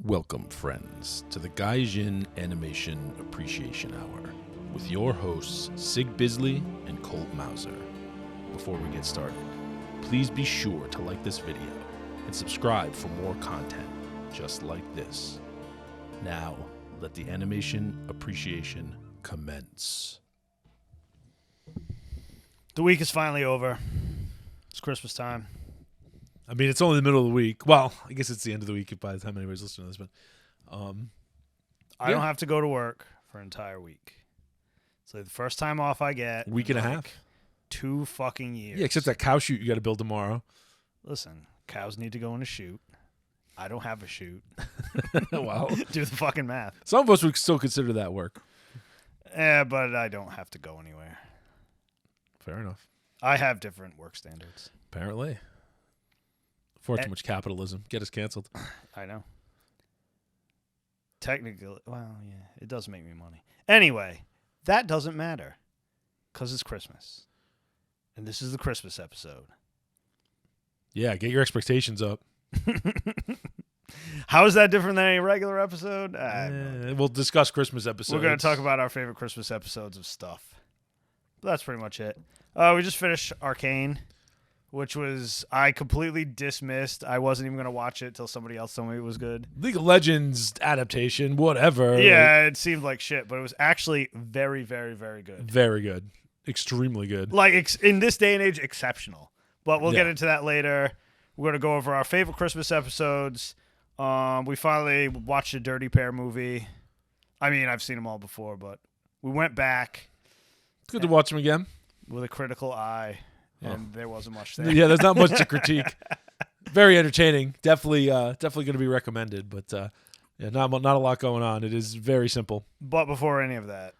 Welcome, friends, to the Gaijin Animation Appreciation Hour with your hosts, Sig Bisley and Colt Mauser. Before we get started, please be sure to like this video and subscribe for more content just like this. Now, let the animation appreciation commence. The week is finally over. It's Christmas time. I mean, it's only the middle of the week. Well, I guess it's the end of the week by the time anybody's listening to this, but I don't have to go to work for an entire week. So the first time off I get. Week and a half. 2 fucking years. Yeah, except that cow chute you got to build tomorrow. Listen, cows need to go in a chute. I don't have a chute. Well, do the fucking math. Some of us would still consider that work. Yeah, but I don't have to go anywhere. Fair enough. I have different work standards. Apparently. For too much capitalism. Get us canceled. I know. Technically, well, yeah, it does make me money. Anyway, that doesn't matter because it's Christmas. And this is the Christmas episode. Yeah, get your expectations up. How is that different than any regular episode? We'll discuss Christmas episodes. We're going to talk about our favorite Christmas episodes of stuff. But that's pretty much it. We just finished ARCANE, which was I completely dismissed. I wasn't even going to watch it till somebody else told me it was good. League of Legends adaptation, whatever. Yeah, it seemed like shit, but it was actually very, very, very good. Very good. Extremely good. Like, in this day and age, exceptional. But we'll get into that later. We're going to go over our favorite Christmas episodes. We finally watched a Dirty Pair movie. I mean, I've seen them all before, but we went back. It's good to watch them again. With a critical eye, and there wasn't much there. Yeah, there's not much to critique. Very entertaining. Definitely going to be recommended, but yeah, not a lot going on. It is very simple. But before any of that,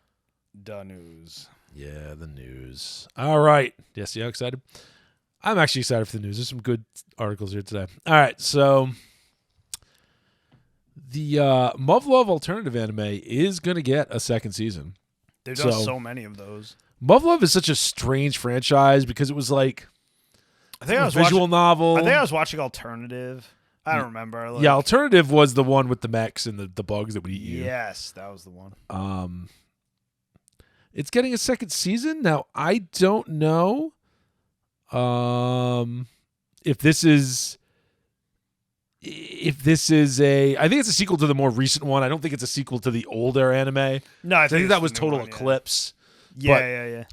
the news. Yeah, the news. All right. Yes, you excited? I'm actually excited for the news. There's some good articles here today. All right, so the Muv-Luv alternative anime is going to get a second season. They've done so many of those. Muv-Luv is such a strange franchise because it was like a visual novel. I think I was watching Alternative. I don't remember. Yeah, Alternative was the one with the mechs and the bugs that would eat you. Yes, that was the one. It's getting a second season. Now, I don't know if this is I think it's a sequel to the more recent one. I don't think it's a sequel to the older anime. No, I think that was Total Eclipse. Yeah.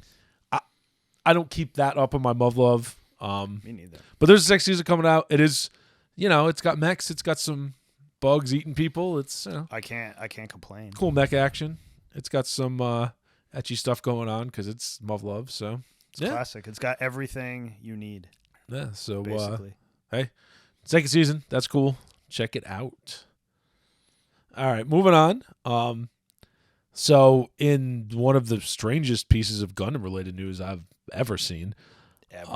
I don't keep that up on my Muv-Luv. Me neither. But there's a second season coming out. It is, it's got mechs. It's got some bugs eating people. It's I can't complain. Cool mech action. It's got some etchy stuff going on because it's Muv-Luv. So it's classic. It's got everything you need. Yeah. So basically, hey, second season. That's cool. Check it out. All right, moving on. So in one of the strangest pieces of Gundam-related news I've ever seen, that's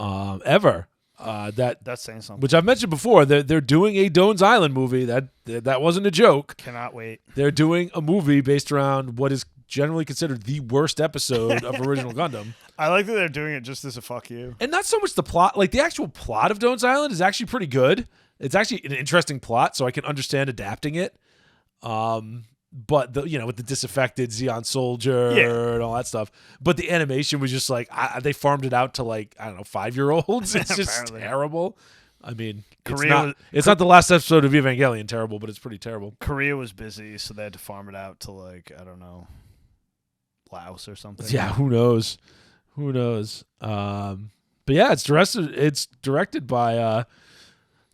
saying something. Which I've mentioned before, they're doing a Doan's Island movie. That wasn't a joke. Cannot wait. They're doing a movie based around what is generally considered the worst episode of original Gundam. I like that they're doing it just as a fuck you. And not so much the plot. Like, the actual plot of Doan's Island is actually pretty good. It's actually an interesting plot, so I can understand adapting it. But with the disaffected Zeon soldier and all that stuff. But the animation was just like they farmed it out to 5-year-olds. It's just terrible. I mean, it's not the last episode of Evangelion terrible, but it's pretty terrible. Korea was busy, so they had to farm it out to I don't know, Laos or something. Yeah, who knows? But yeah, it's directed by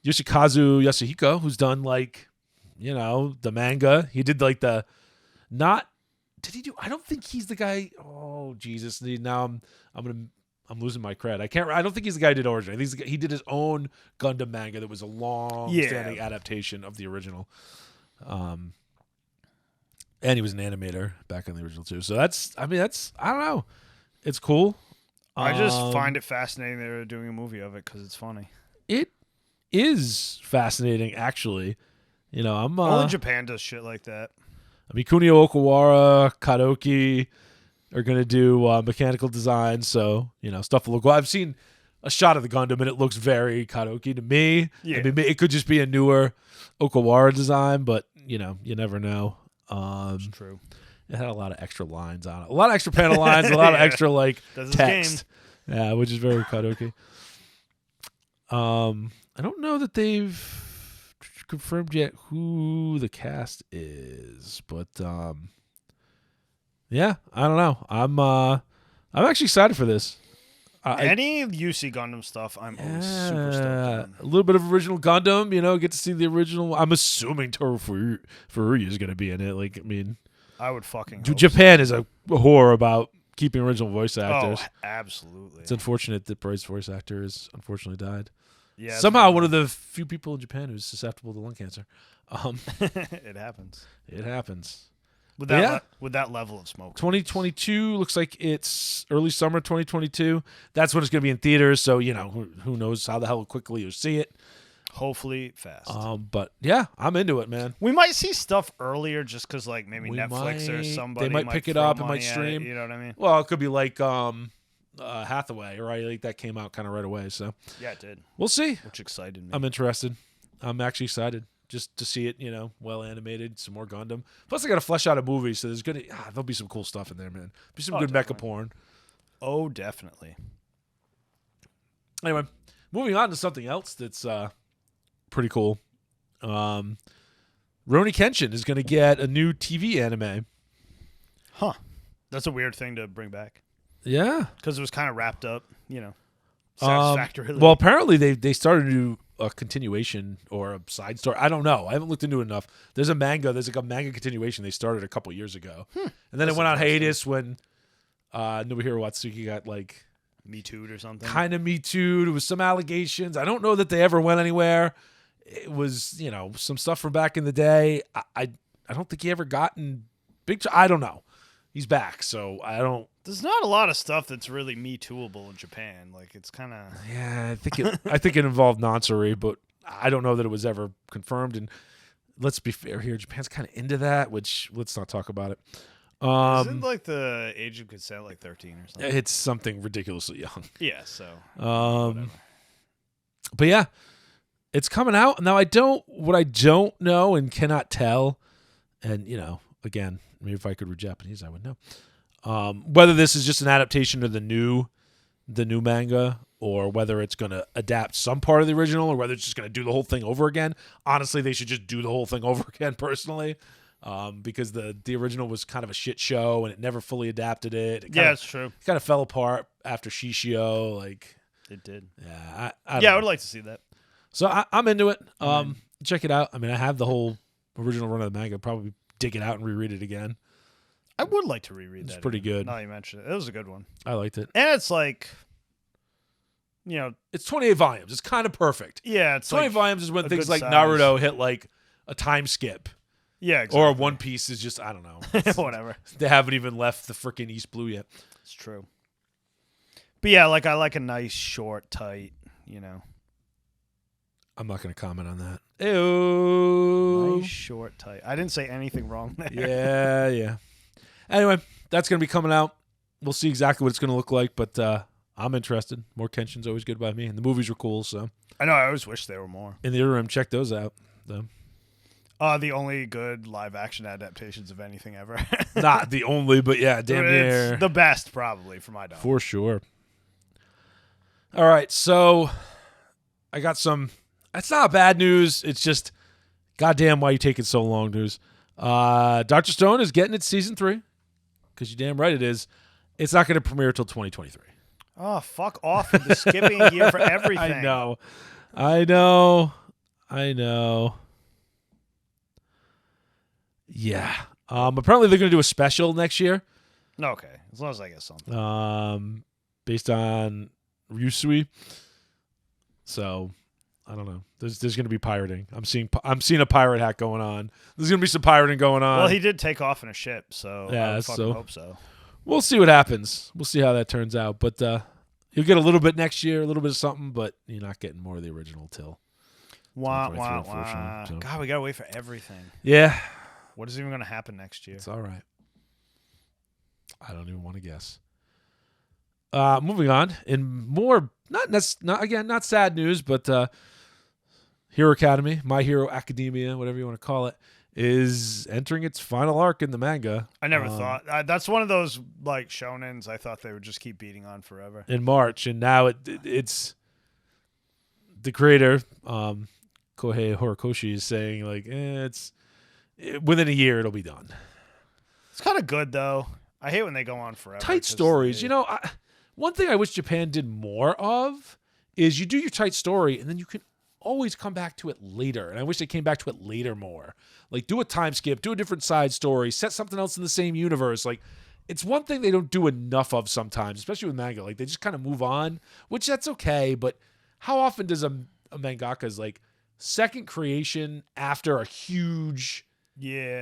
Yoshikazu Yasuhiko, who's done the manga. He did I don't think he's the guy. Oh Jesus! Now I'm losing my cred. I don't think he's the guy who did Origin. I think he did his own Gundam manga that was a long-standing adaptation of the original. And he was an animator back on the original too. So that's I don't know. It's cool. I just find it fascinating they're doing a movie of it because it's funny. It is fascinating, actually. Only Japan does shit like that. I mean, Kunio Okawara, Kadoki are going to do mechanical design, so, stuff will look well. I've seen a shot of the Gundam, and it looks very Kadoki to me. Yeah. I mean, it could just be a newer Okawara design, but you never know. It's true. It had a lot of extra lines on it, a lot of extra panel lines, a lot of extra like text. Yeah, which is very Kadoki. I don't know that they've confirmed yet who the cast is, but yeah, I don't know. I'm actually excited for this. Any UC Gundam stuff, I'm always super stoked on. A little bit of original Gundam, get to see the original. I'm assuming Toru Furuya is going to be in it. Like, I mean, I would fucking Dude, hope Japan is a whore about keeping original voice actors. Oh, absolutely. It's unfortunate that Bray's voice actor has unfortunately died. Yeah. Somehow one of the few people in Japan who's susceptible to lung cancer. It happens. It happens. With that level of smoke. 2022 looks like it's early summer 2022. That's when it's going to be in theaters. So, who knows how the hell quickly you'll see it. Hopefully fast. But yeah, I'm into it, man. We might see stuff earlier just because, like, maybe Netflix or somebody they might pick it up and might stream. You know what I mean? Well, it could be like Hathaway, right? Like that came out kind of right away. So yeah, it did. We'll see. Which excited me. I'm interested. I'm actually excited just to see it. Well animated, some more Gundam. Plus, I got to flesh out a movie, so there'll be some cool stuff in there, man. Be some good mecha porn. Oh, definitely. Anyway, moving on to something else that's pretty cool. Rurouni Kenshin is going to get a new TV anime. Huh. That's a weird thing to bring back. Yeah. Because it was kind of wrapped up, satisfactorily. Well, apparently they started to do a continuation or a side story. I don't know. I haven't looked into it enough. There's a manga. There's like a manga continuation they started a couple years ago. And then it went on hiatus when Nobuhiro Watsuki got like... Me Too'd or something? Kind of Me Too'd. It was some allegations. I don't know that they ever went anywhere. It was, some stuff from back in the day. I don't think he ever gotten big... I don't know. He's back, so I don't... There's not a lot of stuff that's really Me Too'able in Japan. Like, it's kind of... Yeah, I think it involved Nansuri, but I don't know that it was ever confirmed. And let's be fair here. Japan's kind of into that, which let's not talk about it. Isn't like the age of consent like 13 or something? It's something ridiculously young. Yeah, so... whatever. But yeah, it's coming out. Now, what I don't know and cannot tell, and, again, maybe if I could read Japanese, I would know. Whether this is just an adaptation of the new manga, or whether it's going to adapt some part of the original, or whether it's just going to do the whole thing over again. Honestly, they should just do the whole thing over again, personally, because the original was kind of a shit show and it never fully adapted it. It's true. It kind of fell apart after Shishio. Like it did. Yeah, I would like to see that. So I'm into it. Check it out. I mean, I have the whole original run of the manga. Probably dig it out and reread it again. I would like to reread that. It's pretty good. Now you mentioned it. It was a good one. I liked it. And it's like, it's 28 volumes. It's kind of perfect. Yeah, it's 28 volumes is when things like Naruto hit like a time skip. Yeah, exactly. Or One Piece is just, I don't know. Whatever. They haven't even left the freaking East Blue yet. It's true. But yeah, like I like a nice, short, tight, I'm not going to comment on that. Ew. Nice, short, tight. I didn't say anything wrong there. Yeah. Anyway, that's going to be coming out. We'll see exactly what it's going to look like, but I'm interested. More Kenshin's always good by me, and the movies were cool, so. I know, I always wish there were more. In the interim, check those out, though. The only good live-action adaptations of anything ever. Not the only, but yeah, damn near. It's the best, probably, for my dog. For sure. All right, so I got some... It's not bad news. It's just, goddamn, why you taking so long news. Dr. Stone is getting its season 3, because you're damn right it is. It's not going to premiere till 2023. Oh, fuck off with the skipping year for everything. I know. Yeah. Apparently they're going to do a special next year. Okay, as long as I get something. Based on Ryusui. So... I don't know. There's going to be pirating. I'm seeing a pirate hat going on. There's going to be some pirating going on. Well, he did take off in a ship, so yeah, I fucking hope so. We'll see what happens. We'll see how that turns out. But you'll get a little bit next year, a little bit of something, but you're not getting more of the original till. Wah. So. God, we got to wait for everything. Yeah. What is even going to happen next year? It's all right. I don't even want to guess. Moving on, in more not sad news, but Hero Academy, My Hero Academia, whatever you want to call it, is entering its final arc in the manga. I never thought that's one of those like shonens. I thought they would just keep beating on forever in March, and now it's the creator, Kohei Horikoshi, is saying like within a year it'll be done. It's kind of good though. I hate when they go on forever. Tight stories, one thing I wish Japan did more of is you do your tight story and then you can always come back to it later. And I wish they came back to it later more. Like do a time skip, do a different side story, set something else in the same universe. Like it's one thing they don't do enough of sometimes, especially with manga. Like they just kind of move on, which that's okay. But how often does a mangaka's like second creation after a huge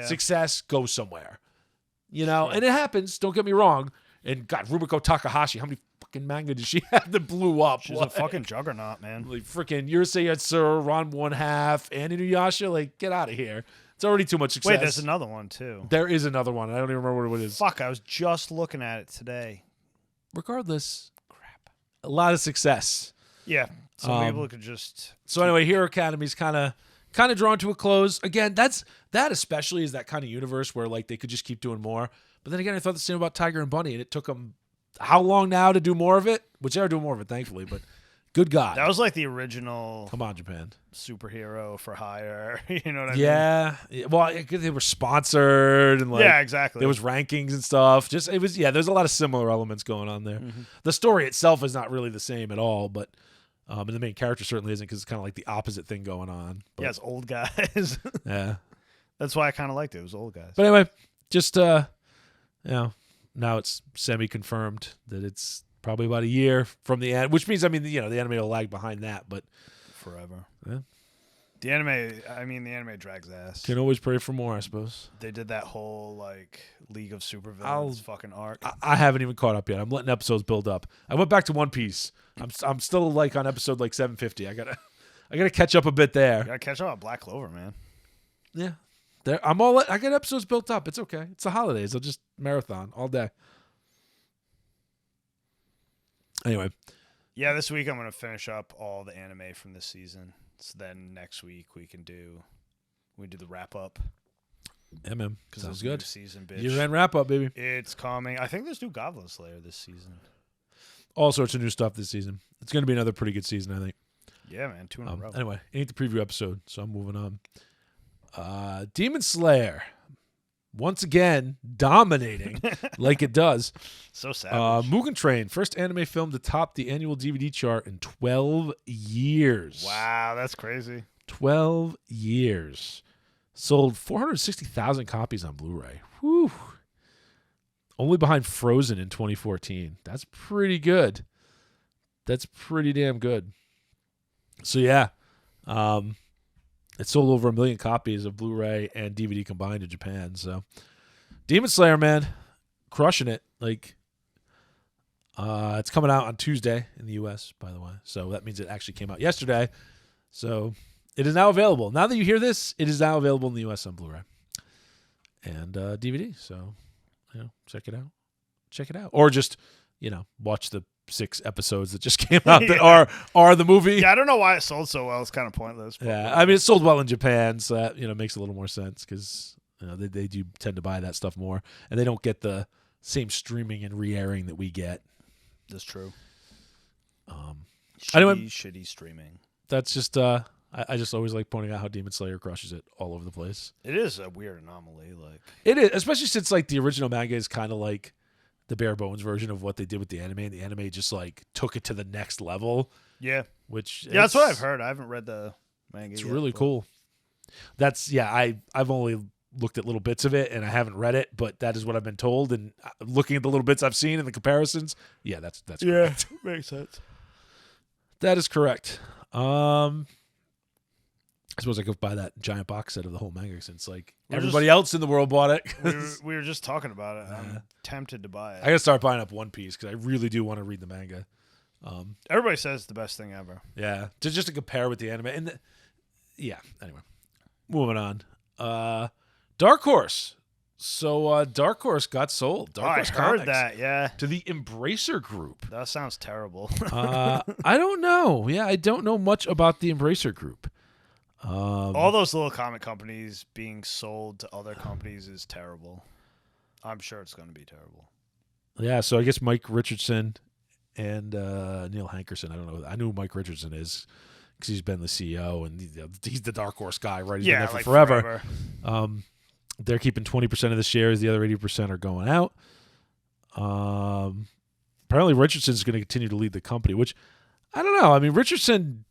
success go somewhere? And it happens. Don't get me wrong. And God, Rumiko Takahashi, how many fucking manga did she have that blew up? She's a fucking juggernaut, man. Like freaking Yurusei Yatsura, Ron 1/2, and Inuyasha. Like, get out of here. It's already too much success. Wait, there's another one too. There is another one. I don't even remember what it is. Fuck, I was just looking at it today. Regardless, crap. A lot of success. Yeah. Some people could just. So anyway, Hero Academy's kind of drawn to a close. Again, that especially is that kind of universe where like they could just keep doing more. But then again, I thought the same about Tiger and Bunny, and it took them how long now to do more of it? Which they're doing more of it, thankfully. But good God, that was like the original. Come on, Japan. Superhero for hire. You know what I mean? Yeah. Well, they were sponsored and like exactly. There was rankings and stuff. There's a lot of similar elements going on there. Mm-hmm. The story itself is not really the same at all, but. And the main character certainly isn't because it's kind of like the opposite thing going on. But, it's old guys. Yeah. That's why I kind of liked it. It was old guys. But anyway, just, now it's semi-confirmed that it's probably about a year from the end, which means, the anime will lag behind that, but. Forever. Yeah. The anime drags ass. Can always pray for more, I suppose. They did that whole, like, League of Supervillains fucking arc. I haven't even caught up yet. I'm letting episodes build up. I went back to One Piece. I'm still, like, on episode, like, 750. I gotta catch up a bit there. You gotta catch up on Black Clover, man. Yeah. I got episodes built up. It's okay. It's the holidays. I'll just marathon all day. Anyway. Yeah, this week I'm going to finish up all the anime from this season. So then next week we do the wrap up. Yeah, man. Sounds good. Season, bitch. Year-end wrap up, baby. It's coming. I think there's new Goblin Slayer this season. All sorts of new stuff this season. It's going to be another pretty good season, I think. Yeah, man. 2 in a row. Anyway, ain't the preview episode, so I'm moving on. Demon Slayer. Once again, dominating like it does. So savage. Mugen Train, first anime film to top the annual DVD chart in 12 years. Wow, that's crazy. 12 years. Sold 460,000 copies on Blu-ray. Whew. Only behind Frozen in 2014. That's pretty good. That's pretty damn good. So yeah, it sold over 1 million copies of Blu-ray and DVD combined in Japan. So, Demon Slayer, man, crushing it. Like, it's coming out on Tuesday in the U.S., by the way. So that means it actually came out yesterday. So it is now available. Now that you hear this, it is now available in the U.S. on Blu-ray and DVD. So, check it out. Check it out, or just watch the 6 episodes that just came out that are the movie. Yeah, I don't know why it sold so well. It's kind of pointless. Yeah, it sold well in Japan, so that makes a little more sense because they do tend to buy that stuff more, and they don't get the same streaming and re-airing that we get. That's true. Shitty streaming. That's just I just always like pointing out how Demon Slayer crushes it all over the place. It is a weird anomaly, like it is, especially since like the original manga is kind of like the bare bones version of what they did with the anime, and the anime just like took it to the next level. Yeah. Which that's what I've heard. I haven't read the manga. It's really cool. I've only looked at little bits of it and I haven't read it, but that is what I've been told. And looking at the little bits I've seen and the comparisons, that's correct. Makes sense. That is correct. I suppose I could buy that giant box set of the whole manga since everybody else in the world bought it. We were just talking about it. I'm tempted to buy it. I gotta start buying up One Piece because I really do want to read the manga. Everybody says it's the best thing ever. Yeah, just to compare with the anime. And anyway, moving on. Dark Horse. So Dark Horse got sold. Dark Horse I heard Comics that, yeah. To the Embracer Group. That sounds terrible. I don't know. Yeah, I don't know much about the Embracer Group. All those little comic companies being sold to other companies is terrible. I'm sure it's going to be terrible. Yeah, so I guess Mike Richardson and Neil Hankerson. I don't know. I knew who Mike Richardson is because he's been the CEO and he's the Dark Horse guy, right? He's been there for forever. They're keeping 20% of the shares. The other 80% are going out. Apparently Richardson's going to continue to lead the company, which I don't know. I mean, Richardson,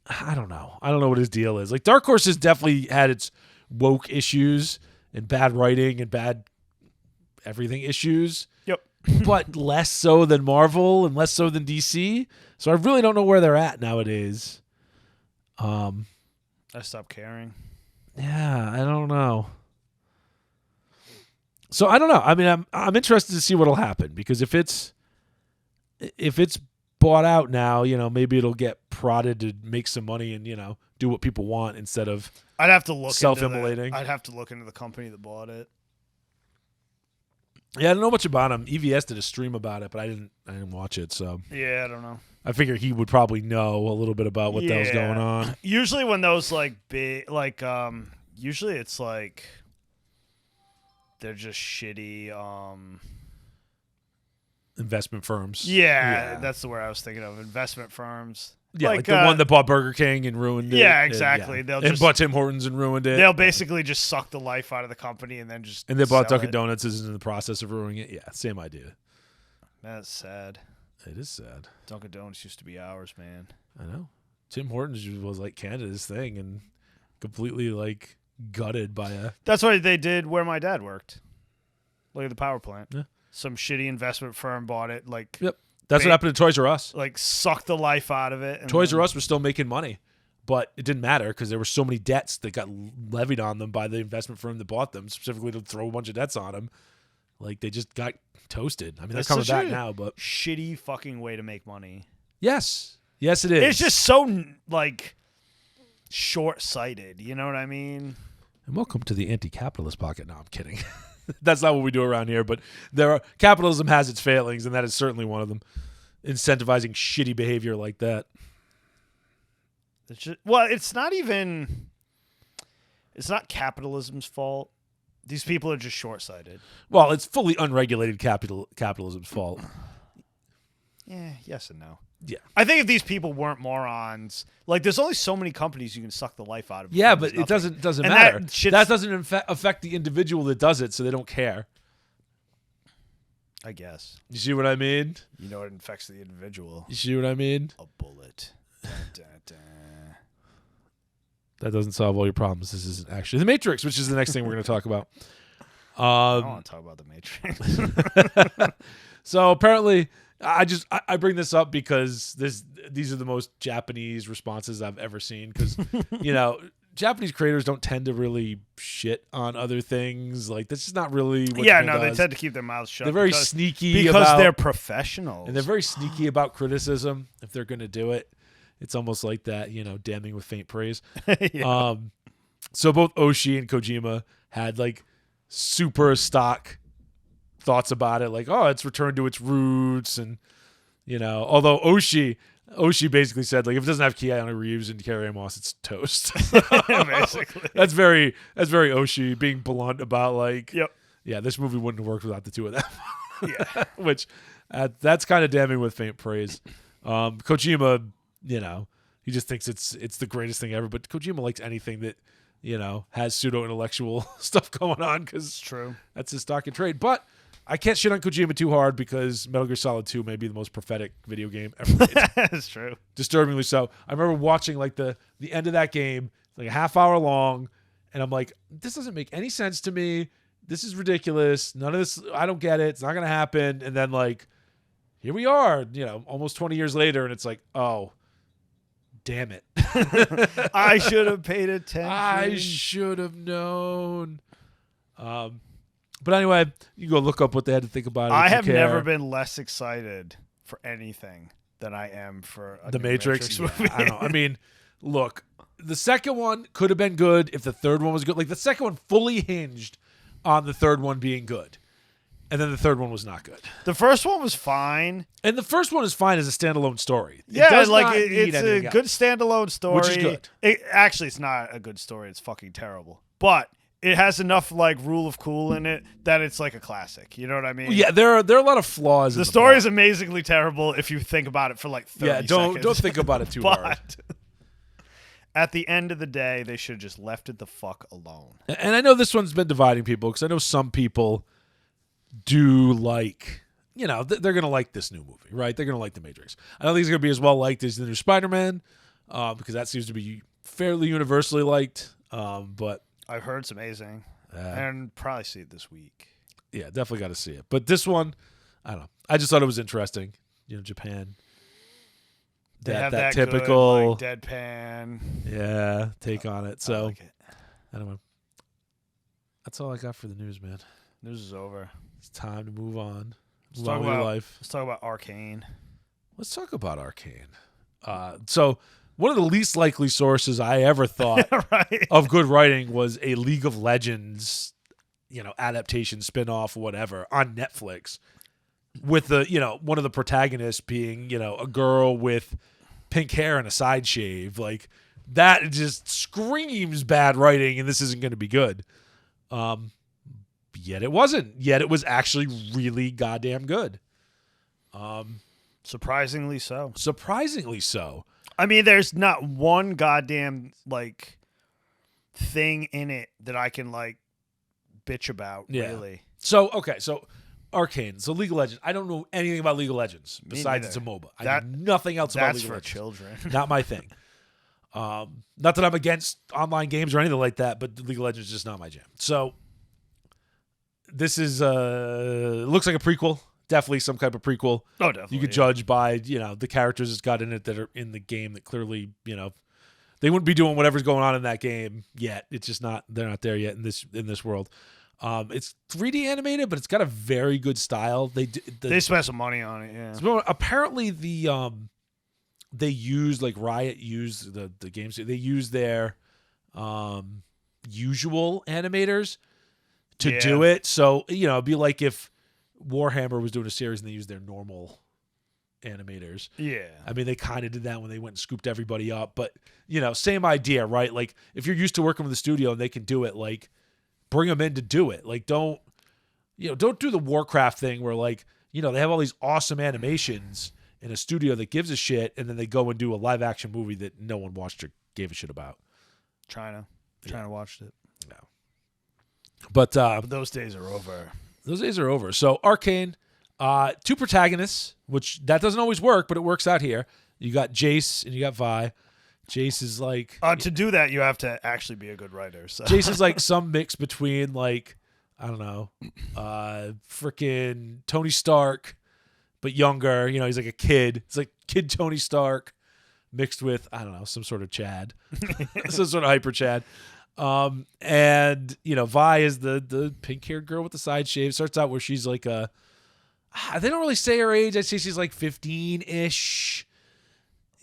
I don't know. I don't know what his deal is. Like, Dark Horse has definitely had its woke issues and bad writing and bad everything issues. Yep. But less so than Marvel and less so than DC. So I really don't know where they're at nowadays. I stopped caring. Yeah, I don't know. So I don't know. I mean, I'm interested to see what'll happen because if it's bought out now, maybe it'll get prodded to make some money and do what people want instead of I'd have to look self-immolating. I'd have to look into the company that bought it. Yeah, I don't know much about him. EVS did a stream about it, but I didn't watch it. So yeah, I don't know. I figure he would probably know a little bit about what the hell's going on. Usually when those usually it's like they're just shitty investment firms. Yeah, that's the word I was thinking of. Investment firms. Yeah, like the one that bought Burger King and ruined it. Yeah, exactly. And bought Tim Hortons and ruined it. They'll basically just suck the life out of the company and then just And they bought Dunkin' Donuts is in the process of ruining it. Yeah, same idea. That's sad. It is sad. Dunkin' Donuts used to be ours, man. I know. Tim Hortons was like Canada's thing and completely like gutted by a... That's what they did where my dad worked. Look at the power plant. Yeah. Some shitty investment firm bought it. Yep. That's what happened to Toys R Us. Like, sucked the life out of it. And Toys R Us was still making money, but it didn't matter because there were so many debts that got levied on them by the investment firm that bought them, specifically to throw a bunch of debts on them. Like, they just got toasted. I mean, they're coming back now, but... shitty fucking way to make money. Yes. Yes, it is. It's just so, like, short-sighted. You know what I mean? And welcome to the anti-capitalist pocket. No, I'm kidding. That's not what we do around here, but capitalism has its failings, and that is certainly one of them. Incentivizing shitty behavior like that. It's not capitalism's fault. These people are just short-sighted. Well, it's fully unregulated capitalism's fault. Yeah, yes and no. Yeah. I think if these people weren't morons, like there's only so many companies you can suck the life out of. Yeah, but it doesn't matter. That doesn't affect the individual that does it, so they don't care. I guess. You see what I mean? You know what infects the individual? You see what I mean? A bullet. That doesn't solve all your problems. This isn't actually The Matrix, which is the next thing we're going to talk about. I don't want to talk about The Matrix. So apparently, I bring this up because these are the most Japanese responses I've ever seen because, Japanese creators don't tend to really shit on other things. Like, that's just not really what Japan does. They tend to keep their mouths shut. They're very sneaky because they're professionals. And they're very sneaky about criticism if they're going to do it. It's almost like that, damning with faint praise. Yeah. So both Oshii and Kojima had, like, super stock thoughts about it. Like, oh, it's returned to its roots. And, although Oshii basically said, like, if it doesn't have Keanu Reeves and Carrie Moss, it's toast. Basically. That's very Oshii being blunt about, like, yep. Yeah, this movie wouldn't have worked without the two of them. Yeah. Which, that's kind of damning with faint praise. Kojima, he just thinks it's the greatest thing ever. But Kojima likes anything that, has pseudo-intellectual stuff going on because true. That's his stock and trade. But I can't shit on Kojima too hard because Metal Gear Solid 2 may be the most prophetic video game ever made. That's true. Disturbingly so. I remember watching like the end of that game, like a half hour long, and I'm like, this doesn't make any sense to me. This is ridiculous. None of this, I don't get it. It's not going to happen. And then like, here we are, almost 20 years later, and it's like, oh, damn it. I should have paid attention. I should have known. But anyway, you can go look up what they had to think about it. I have never been less excited for anything than I am for The Matrix movie. Yeah, I don't know. I mean, look, the second one could have been good if the third one was good. Like, the second one fully hinged on the third one being good. And then the third one was not good. The first one was fine. And the first one is fine as a standalone story. It's a good standalone story. Which is good. It's not a good story. It's fucking terrible. But it has enough like rule of cool in it that it's like a classic. You know what I mean? Well, yeah, there are a lot of flaws. The story is amazingly terrible if you think about it for like 30 seconds. Don't think about it too hard. At the end of the day, they should have just left it the fuck alone. And I know this one's been dividing people because I know some people do like, they're going to like this new movie, right? They're going to like The Matrix. I don't think it's going to be as well liked as the new Spider-Man because that seems to be fairly universally liked. But I've heard it's amazing and probably see it this week. Yeah, definitely got to see it. But this one, I don't know. I just thought it was interesting. Japan. They have that good, typical like, deadpan. Yeah, take on it. So, I like it. Anyway, that's all I got for the news, man. News is over. It's time to move on. Let's talk about ARCANE. Let's talk about ARCANE. So, one of the least likely sources I ever thought right. of good writing was a League of Legends, adaptation, spinoff, whatever, on Netflix. With one of the protagonists being, a girl with pink hair and a side shave. Like, that just screams bad writing, and this isn't going to be good. Yet it wasn't. Yet it was actually really goddamn good. Surprisingly so. Surprisingly so. I mean, there's not one goddamn, like, thing in it that I can, like, bitch about, really. So, okay, so ARCANE, so League of Legends. I don't know anything about League of Legends besides it's a MOBA. I know nothing else about League of Legends. That's for children. Not my thing. Not that I'm against online games or anything like that, but League of Legends is just not my jam. So this is looks like a prequel. Definitely some type of prequel. Oh, definitely. You could judge by, the characters it's got in it that are in the game that clearly, they wouldn't be doing whatever's going on in that game yet. It's just they're not there yet in this world. It's 3D animated, but it's got a very good style. They spent some money on it, yeah. So apparently they used, like, Riot used the games. They used their usual animators to do it. So, it'd be like if Warhammer was doing a series and they used their normal animators. Yeah. I mean, they kind of did that when they went and scooped everybody up. But, same idea, right? Like, if you're used to working with the studio and they can do it, like, bring them in to do it. Like, don't do the Warcraft thing where, like, they have all these awesome animations in a studio that gives a shit, and then they go and do a live action movie that no one watched or gave a shit about. China watched it. No. But those days are over. Those days are over. So ARCANE, two protagonists, which that doesn't always work, but it works out here. You got Jace and you got Vi. Jace is like... to do that, you have to actually be a good writer. So. Jace is like some mix between, like, I don't know, freaking Tony Stark, but younger. He's like a kid. It's like kid Tony Stark mixed with, I don't know, some sort of Chad. Some sort of hyper Chad. And, Vi is the pink-haired girl with the side shave. Starts out where she's like they don't really say her age. I'd say she's like 15-ish.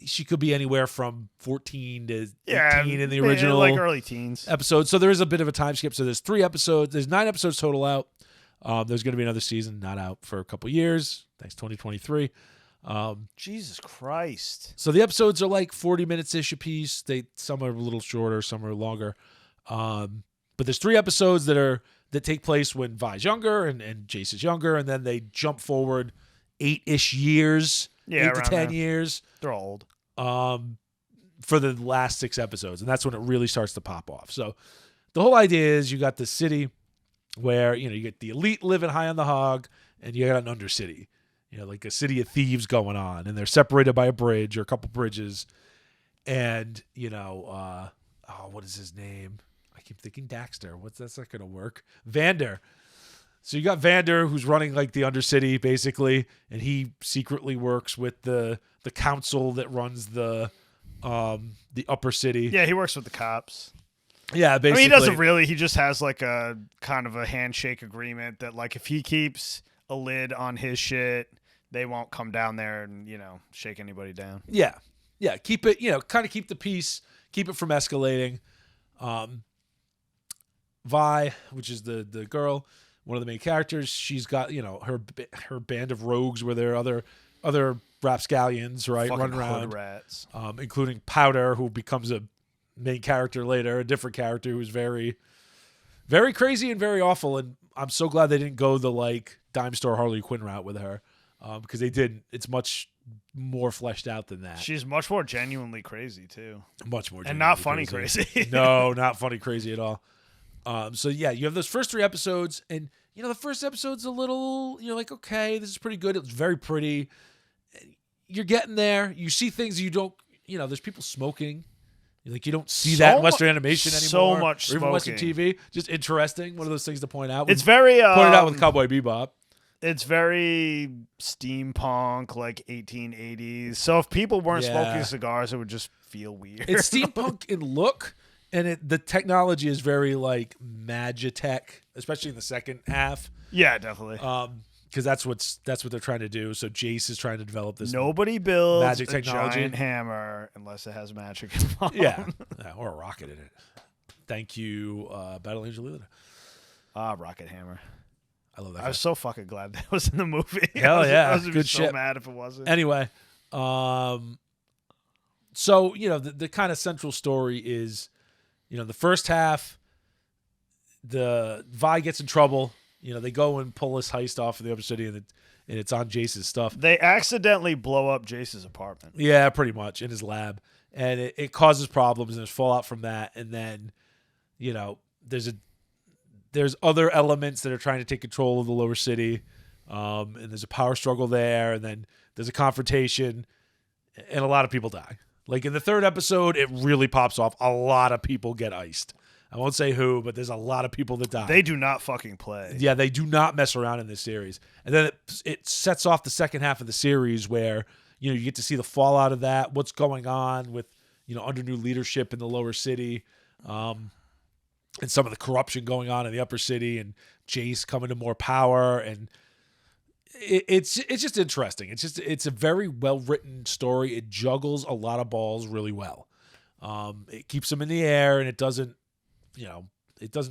She could be anywhere from 14 to 18 in the original, like early teens episode. So there is a bit of a time skip. So there's 3 episodes. There's 9 episodes total out. There's going to be another season not out for a couple years. Thanks, 2023. Jesus Christ. So the episodes are like 40 minutes-ish a piece. Some are a little shorter, some are longer. But there's 3 episodes that take place when Vi's younger and Jace is younger, and then they jump forward 8-ish years, 8 to 10 years. They're all old. For the last 6 episodes, and that's when it really starts to pop off. So the whole idea is you got this city where, you get the elite living high on the hog, and you got an undercity, like a city of thieves going on, and they're separated by a bridge or a couple bridges. And, what is his name? I keep thinking Daxter. That's not going to work. Vander. So you got Vander, who's running like the Undercity, basically, and he secretly works with the council that runs the upper city. Yeah, he works with the cops. Yeah, basically. I mean, he doesn't really. He just has like a kind of a handshake agreement that, like, if he keeps a lid on his shit, they won't come down there and, shake anybody down. Yeah. Yeah, keep it, kind of keep the peace, keep it from escalating. Vi, which is the girl, one of the main characters. She's got her band of rogues where there are other rapscallions, right, Fucking run around, hood rats. Including Powder, who becomes a main character later, a different character who's very, very crazy and very awful. And I'm so glad they didn't go the like dime store Harley Quinn route with her, because they didn't. It's much more fleshed out than that. She's much more genuinely crazy too. Much more, and not funny crazy. No, not funny crazy at all. So yeah, you have those first 3 episodes, and the first episode's a little, you're like, okay, this is pretty good. It was very pretty. You're getting there. You see things you don't, there's people smoking. Like, you don't see that in Western animation anymore. So much or even smoking. Western TV. Just interesting. One of those things to point out. It's very pointed out with Cowboy Bebop. It's very steampunk, like 1880s. So if people weren't smoking cigars, it would just feel weird. It's steampunk in look, and the technology is very like Magitech, especially in the second half. Yeah, definitely. Because that's what they're trying to do. So Jace is trying to develop this. Nobody builds magic technology. Giant hammer unless it has magic involved. Yeah, or a rocket in it. Thank you, Battle Angel Lila. Rocket hammer. I love that. I was so fucking glad that was in the movie. Hell yeah, I was good so shit. mad if it wasn't. Anyway, so the kind of central story is, the first half, the Vi gets in trouble. They go and pull this heist off of the upper city, and it's on Jace's stuff. They accidentally blow up Jace's apartment. Yeah, pretty much, in his lab. And it causes problems, and there's fallout from that. And then, there's other elements that are trying to take control of the lower city. And there's a power struggle there. And then there's a confrontation, and a lot of people die. Like, in the 3rd episode, it really pops off. A lot of people get iced. I won't say who, but there's a lot of people that die. They do not fucking play. Yeah, they do not mess around in this series. And then it sets off the second half of the series where, you get to see the fallout of that, what's going on with, under new leadership in the lower city, and some of the corruption going on in the upper city, and Jace coming to more power. And it's just interesting. It's a very well-written story. It juggles a lot of balls really well. It keeps them in the air, and it doesn't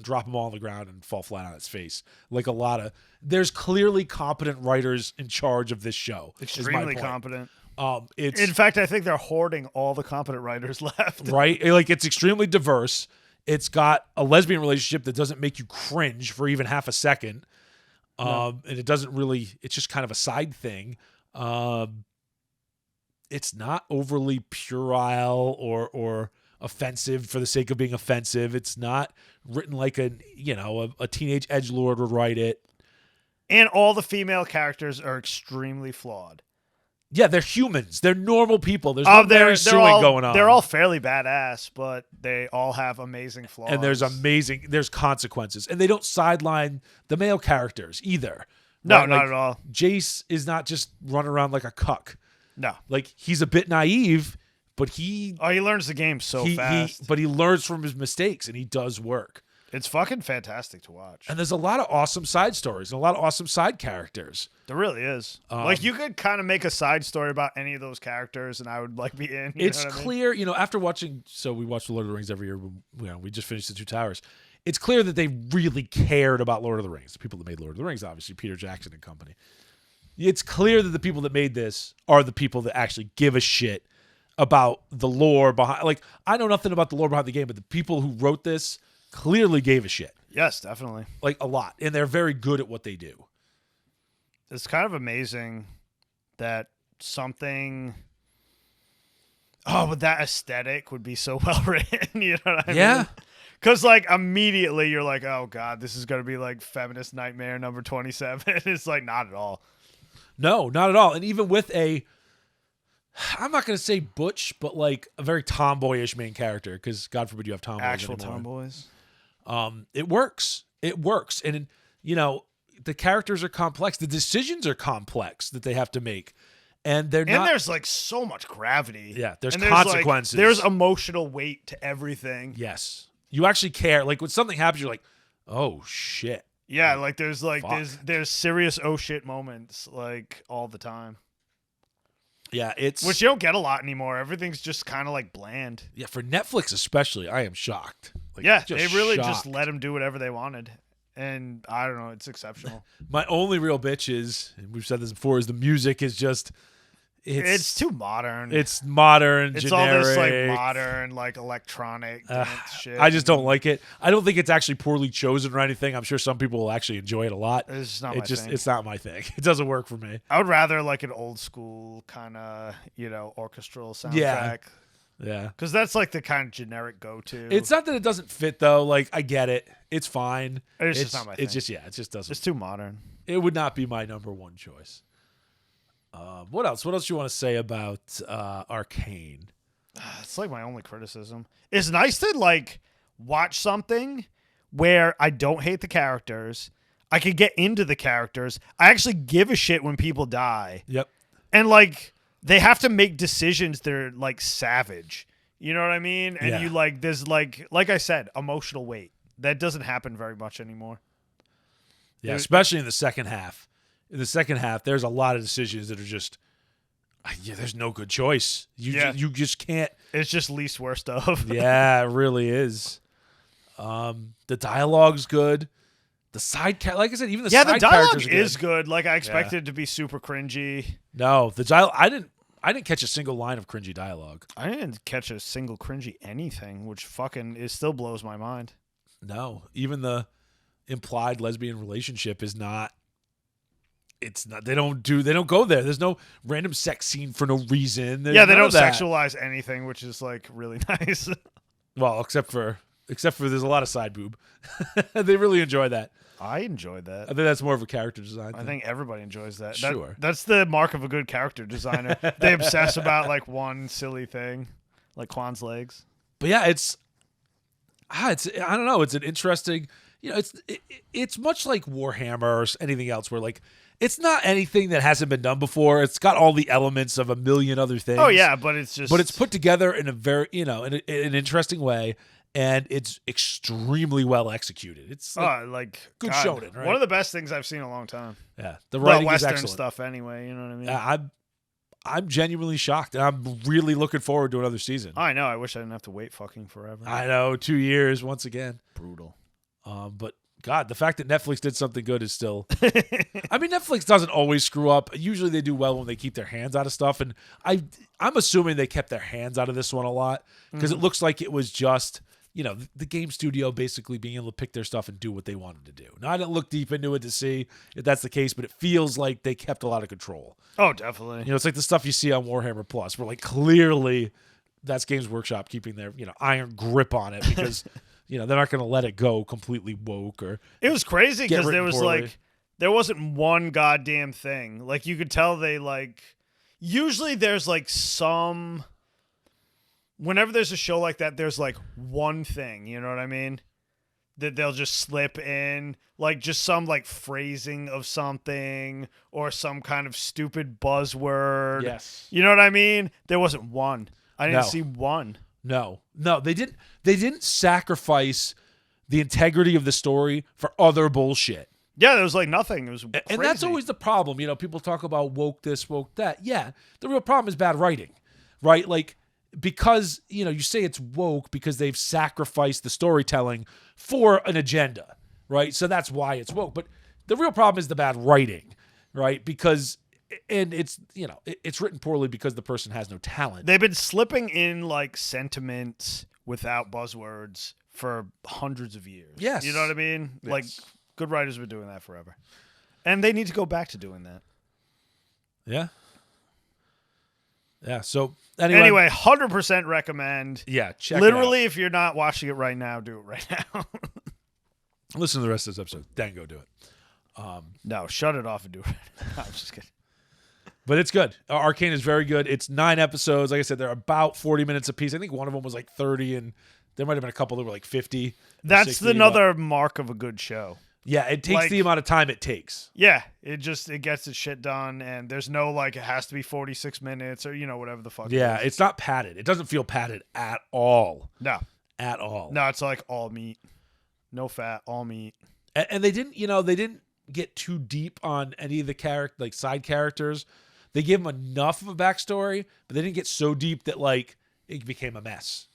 drop them all on the ground and fall flat on its face. Like there's clearly competent writers in charge of this show. Extremely competent. In fact, I think they're hoarding all the competent writers left. Right? Like, it's extremely diverse. It's got a lesbian relationship that doesn't make you cringe for even half a second. And it doesn't really, it's just kind of a side thing. It's not overly puerile or offensive for the sake of being offensive. It's not written like a teenage edgelord would write it. And all the female characters are extremely flawed. Yeah, they're humans. They're normal people. There's no Mary Suing going on. They're all fairly badass, but they all have amazing flaws. And there's consequences. And they don't sideline the male characters either. No, right? not at all. Jace is not just running around like a cuck. No. Like, he's a bit naive, but he learns the game so fast. But he learns from his mistakes, and he does work. It's fucking fantastic to watch. And there's a lot of awesome side stories and a lot of awesome side characters. There really is. Like, you could kind of make a side story about any of those characters, and I would be in. It's clear, after watching. So we watch The Lord of the Rings every year. We just finished The Two Towers. It's clear that they really cared about Lord of the Rings. The people that made Lord of the Rings, obviously, Peter Jackson and company. It's clear that the people that made this are the people that actually give a shit about the lore behind. Like, I know nothing about the lore behind the game, but the people who wrote this clearly gave a shit. Yes, definitely. Like, a lot. And they're very good at what they do. It's kind of amazing that something with that aesthetic would be so well written. You know what I mean? Because, like, immediately you're like, oh, God, this is going to be like Feminist Nightmare number 27. It's like, not at all. No, not at all. And even with I'm not going to say butch, but like a very tomboyish main character, because God forbid you have tomboys Actual anymore. tomboys. It works. It works. And, the characters are complex. The decisions are complex that they have to make. And they're not. And there's like so much gravity. Yeah, there's and consequences. There's emotional weight to everything. Yes. You actually care. Like, when something happens, you're like, oh, shit. Yeah, like there's serious oh shit moments like all the time. Yeah, which you don't get a lot anymore. Everything's just kind of like bland. Yeah, for Netflix especially, I am shocked. Like, yeah, they really shocked. just let them do whatever they wanted. And I don't know, it's exceptional. My only real bitch is, and we've said this before, is the music is just It's too modern. It's modern, it's generic. all this like modern, like electronic dance shit. I just don't like it. I don't think it's actually poorly chosen or anything. I'm sure some people will actually enjoy it a lot. It's just not my thing. It's not my thing. It doesn't work for me. I would rather like an old school kind of, orchestral soundtrack. Yeah. Because that's like the kind of generic go-to. It's not that it doesn't fit though. Like I get it. It's fine. It's just not my thing. It just doesn't. It's too modern. It would not be my number one choice. What else? What else do you want to say about Arcane? It's like my only criticism. It's nice to like watch something where I don't hate the characters. I can get into the characters. I actually give a shit when people die. Yep. And like they have to make decisions that are like savage. You know what I mean? And you like there's like I said, emotional weight. That doesn't happen very much anymore. Yeah, especially in the second half. In the second half, there's a lot of decisions that are just, there's no good choice. You just can't. It's just least worst stuff. Yeah, it really is. The dialogue's good. The side like I said, even the side characters dialogue are is good. Like I expected it to be super cringy. No, the dialogue. I didn't catch a single line of cringy dialogue. I didn't catch a single cringy anything, which still blows my mind. No, even the implied lesbian relationship is not. It's not. They don't go there. There's no random sex scene for no reason. They don't sexualize anything, which is like really nice. Well, except for there's a lot of side boob. They really enjoy that. I enjoyed that. I think that's more of a character design thing. I think everybody enjoys that. Sure. That's the mark of a good character designer. They obsess about like one silly thing, like Kwan's legs. But yeah, it's I don't know. It's an interesting. It's much like Warhammer or anything else where like. It's not anything that hasn't been done before. It's got all the elements of a million other things. Oh yeah, but it's put together in a very, in an interesting way, and it's extremely well executed. It's like good shonen, right? One of the best things I've seen in a long time. Yeah, the writing is Western excellent. Stuff anyway. You know what I mean? I'm genuinely shocked, and I'm really looking forward to another season. I know. I wish I didn't have to wait fucking forever. I know, 2 years once again. Brutal. But. God, the fact that Netflix did something good is still. I mean, Netflix doesn't always screw up. Usually, they do well when they keep their hands out of stuff, and I'm assuming they kept their hands out of this one a lot because it looks like it was just the game studio basically being able to pick their stuff and do what they wanted to do. Now, I didn't look deep into it to see if that's the case, but it feels like they kept a lot of control. Oh, definitely. It's like the stuff you see on Warhammer Plus, where like clearly that's Games Workshop keeping their iron grip on it because. They're not going to let it go completely woke or. It was crazy because there was poorly. there wasn't one goddamn thing. Like you could tell they like. Usually there's like some. Whenever there's a show like that, there's like one thing. You know what I mean? That they'll just slip in, like just some like phrasing of something or some kind of stupid buzzword. Yes. You know what I mean? There wasn't one. I didn't see one. No, they didn't sacrifice the integrity of the story for other bullshit. Yeah, there was like nothing. It was crazy. And that's always the problem. People talk about woke this, woke that. Yeah, the real problem is bad writing, right? Like, because, you say it's woke because they've sacrificed the storytelling for an agenda, right? So that's why it's woke. But the real problem is the bad writing, right? Because... And it's, it's written poorly because the person has no talent. They've been slipping in like sentiments without buzzwords for hundreds of years. Yes. You know what I mean? Yes. Like good writers have been doing that forever. And they need to go back to doing that. Yeah. Yeah. So anyway 100% recommend. Yeah. Check Literally, it out. If you're not watching it right now, do it right now. Listen to the rest of this episode. Then go do it. No, shut it off and do it. I'm just kidding. But it's good. Arcane is very good. It's 9 episodes. Like I said, they're about 40 minutes apiece. I think one of them was like 30, and there might have been a couple that were like 50. That's 60, another mark of a good show. Yeah, it takes the amount of time it takes. Yeah, it gets its shit done, and there's no like it has to be 46 minutes or whatever the fuck. Yeah, it is. it's not padded. It doesn't feel padded at all. No, at all. No, it's like all meat, no fat, all meat. And they didn't, they didn't get too deep on any of the side characters. They gave them enough of a backstory, but they didn't get so deep that like it became a mess.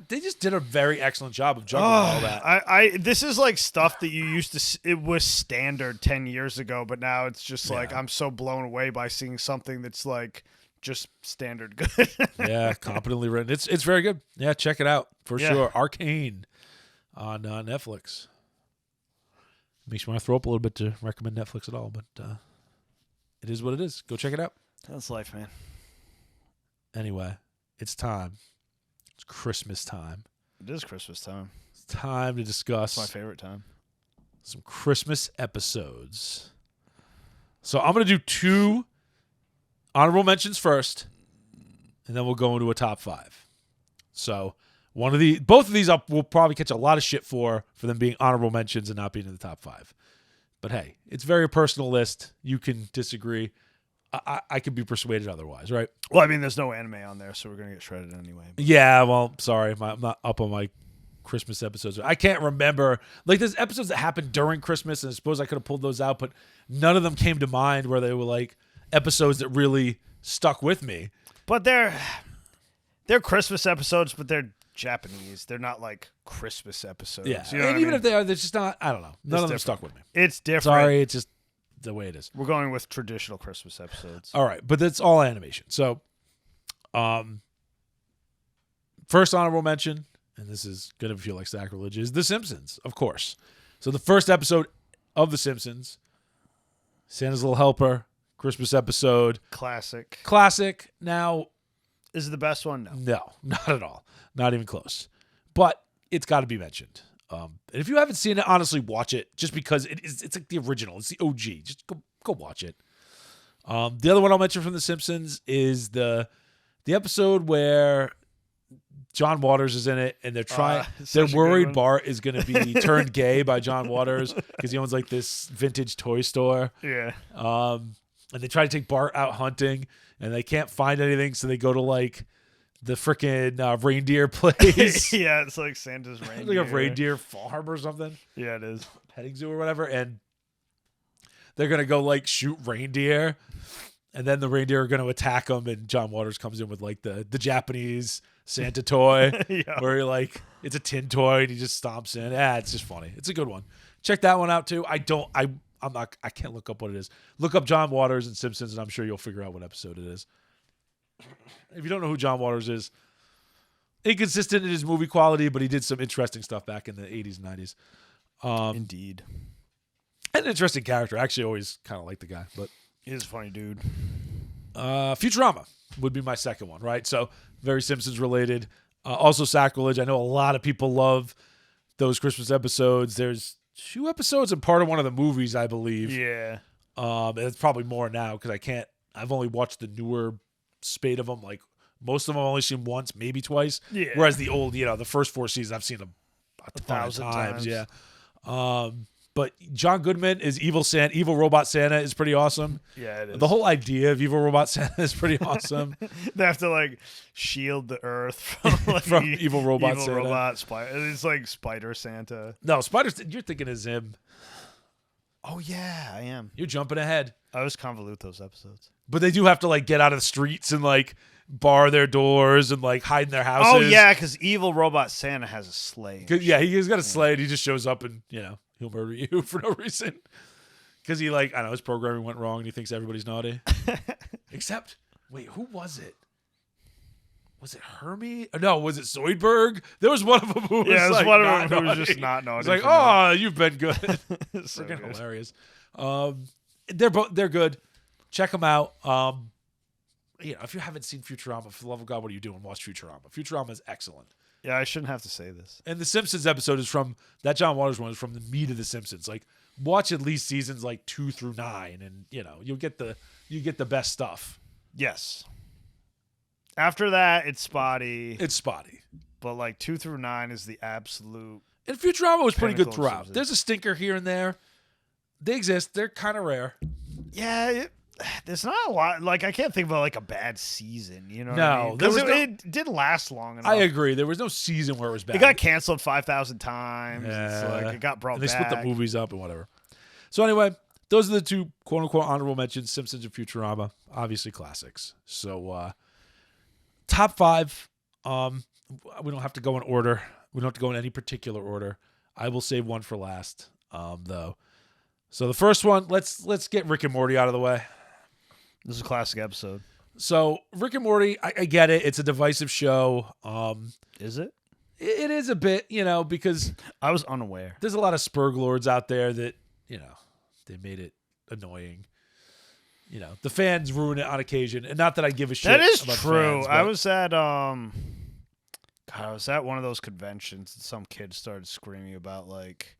They just did a very excellent job of juggling all that. This is like stuff that you used to. It was standard 10 years ago, but now it's just like I'm so blown away by seeing something that's like just standard good. Yeah, competently written. It's very good. Yeah, check it out for sure. Arcane on Netflix. Makes me want to throw up a little bit to recommend Netflix at all, but it is what it is. Go check it out. That's life, man. Anyway, it's time. It's Christmas time. It is Christmas time. It's time to discuss It's my favorite time. some Christmas episodes. So I'm going to do 2 honorable mentions first, and then we'll go into a top 5. So both of these we'll probably catch a lot of shit for them being honorable mentions and not being in the top 5. But hey, it's a very personal list. You can disagree. I could be persuaded otherwise, right? Well, I mean, there's no anime on there, so we're going to get shredded anyway. Yeah, well, sorry. I'm not up on my Christmas episodes. I can't remember. Like, there's episodes that happened during Christmas, and I suppose I could have pulled those out, but none of them came to mind where they were, like, episodes that really stuck with me. But they're Christmas episodes, but they're Japanese. They're not, like, Christmas episodes. Yeah, you know and even if they are, they're just not, I don't know. None of them stuck with me. It's different. Sorry, it's just the way it is. We're going with traditional Christmas episodes. All right, but that's all animation. So, first honorable mention, and this is going to feel like sacrilege, is The Simpsons, of course. So the first episode of The Simpsons, Santa's Little Helper, Christmas episode. Classic. Now, is it the best one? No, not at all. Not even close. But it's got to be mentioned. And if you haven't seen it, honestly, watch it. Just because it's like the original. It's the OG. Just go watch it. The other one I'll mention from The Simpsons is the episode where John Waters is in it, and they're worried Bart is going to be turned gay by John Waters because he owns like this vintage toy store. Yeah. And they try to take Bart out hunting, and they can't find anything, so they go to like the freaking reindeer place. Yeah, it's like Santa's reindeer. It's like a reindeer farm or something. Yeah, it is. Petting zoo or whatever. And they're going to go like shoot reindeer. And then the reindeer are going to attack them. And John Waters comes in with like the Japanese Santa toy where he like, it's a tin toy and he just stomps in. It's just funny. It's a good one. Check that one out too. I can't look up what it is. Look up John Waters and Simpsons and I'm sure you'll figure out what episode it is. If you don't know who John Waters is, inconsistent in his movie quality, but he did some interesting stuff back in the 80s and 90s. Indeed. An interesting character. I actually always kind of like the guy, but he's a funny dude. Futurama would be my second one, right? So very Simpsons related. Also sacrilege. I know a lot of people love those Christmas episodes. There's 2 episodes and part of one of the movies, I believe. Yeah. And it's probably more now because I've only watched the newer spate of them. Like most of them I've only seen once, maybe twice. Yeah. Whereas the old, the first 4 seasons I've seen a 1,000 times. Yeah. But John Goodman is evil robot Santa is pretty awesome. Yeah, it is. The whole idea of evil robot Santa is pretty awesome. They have to like shield the Earth from, like, from evil robot Santa. It's like Spider Santa. No, you're thinking of him. Oh yeah, I am. You're jumping ahead. I always convolute those episodes. But they do have to like get out of the streets and like bar their doors and like hide in their houses. Oh yeah, because evil robot Santa has a sleigh. Yeah, he's got a sleigh. And he just shows up and he'll murder you for no reason. Because he his programming went wrong and he thinks everybody's naughty. Except, wait, who was it? Was it Hermie? No, was it Zoidberg? There was one of them who was like one of them who was naughty. just not naughty. It's like, you've been good. So Freaking good. hilarious. They're good. Check them out. If you haven't seen Futurama, for the love of God, what are you doing? Watch Futurama. Futurama is excellent. Yeah, I shouldn't have to say this. And the Simpsons episode is from that John Waters one is from the meat of the Simpsons. Like, watch at least seasons like 2 through 9, and you get the best stuff. Yes. After that, it's spotty. But like 2 through 9 is the absolute. And Futurama was pretty good throughout. Simpsons. There's a stinker here and there. They exist. They're kind of rare. Yeah, there's not a lot. Like, I can't think of like a bad season. You know? No, what I mean? Because it didn't last long enough. I agree. There was no season where it was bad. It got canceled 5,000 times. Yeah. It's like it got brought and they back. split the movies up and whatever. So anyway, those are the 2 quote unquote honorable mentions: Simpsons and Futurama. Obviously classics. So top 5. We don't have to go in order. We don't have to go in any particular order. I will save one for last, though. So the first one, let's get Rick and Morty out of the way. This is a classic episode. So Rick and Morty, I get it. It's a divisive show. Is it? It is a bit, because I was unaware. there's a lot of Spurglords out there that, they made it annoying. The fans ruin it on occasion, and not that I give a shit. That is about true. fans, I but was at one of those conventions and some kid started screaming about like